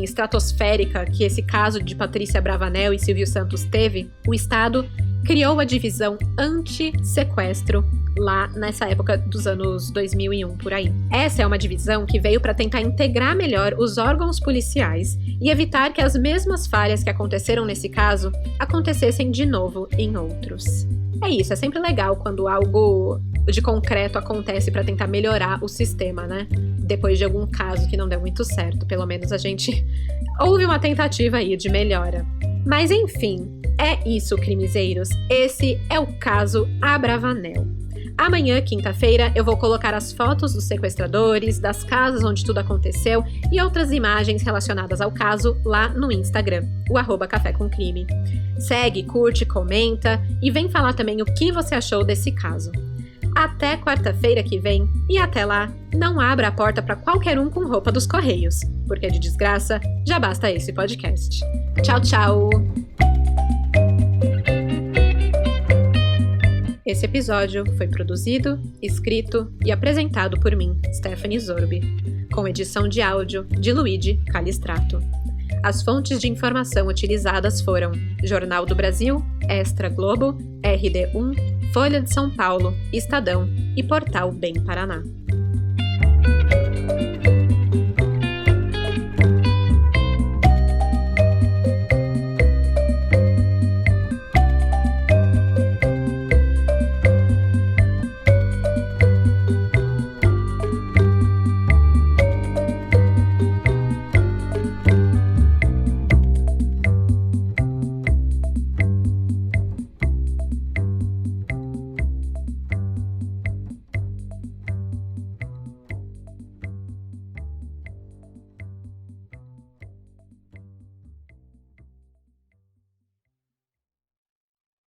estratosférica que esse caso de Patrícia Bravanel e Silvio Santos teve, o Estado criou a divisão anti-sequestro lá nessa época dos anos 2001, por aí. Essa é uma divisão que veio para tentar integrar melhor os órgãos policiais e evitar que as mesmas falhas que aconteceram nesse caso acontecessem de novo em outros. É isso, é sempre legal quando algo de concreto acontece para tentar melhorar o sistema, Depois de algum caso que não deu muito certo, pelo menos a gente houve uma tentativa aí de melhora. Mas enfim, é isso, crimezeiros. Esse é o caso Abravanel. Amanhã, quinta-feira, eu vou colocar as fotos dos sequestradores, das casas onde tudo aconteceu e outras imagens relacionadas ao caso lá no Instagram, o @café com crime. Segue, curte, comenta e vem falar também o que você achou desse caso. Até quarta-feira que vem e até lá, não abra a porta para qualquer um com roupa dos Correios, porque de desgraça já basta esse podcast. Tchau, tchau! Esse episódio foi produzido, escrito e apresentado por mim, Stephanie Zorbi, com edição de áudio de Luigi Calistrato. As fontes de informação utilizadas foram Jornal do Brasil, Extra Globo, RD1, Folha de São Paulo, Estadão e Portal Bem Paraná.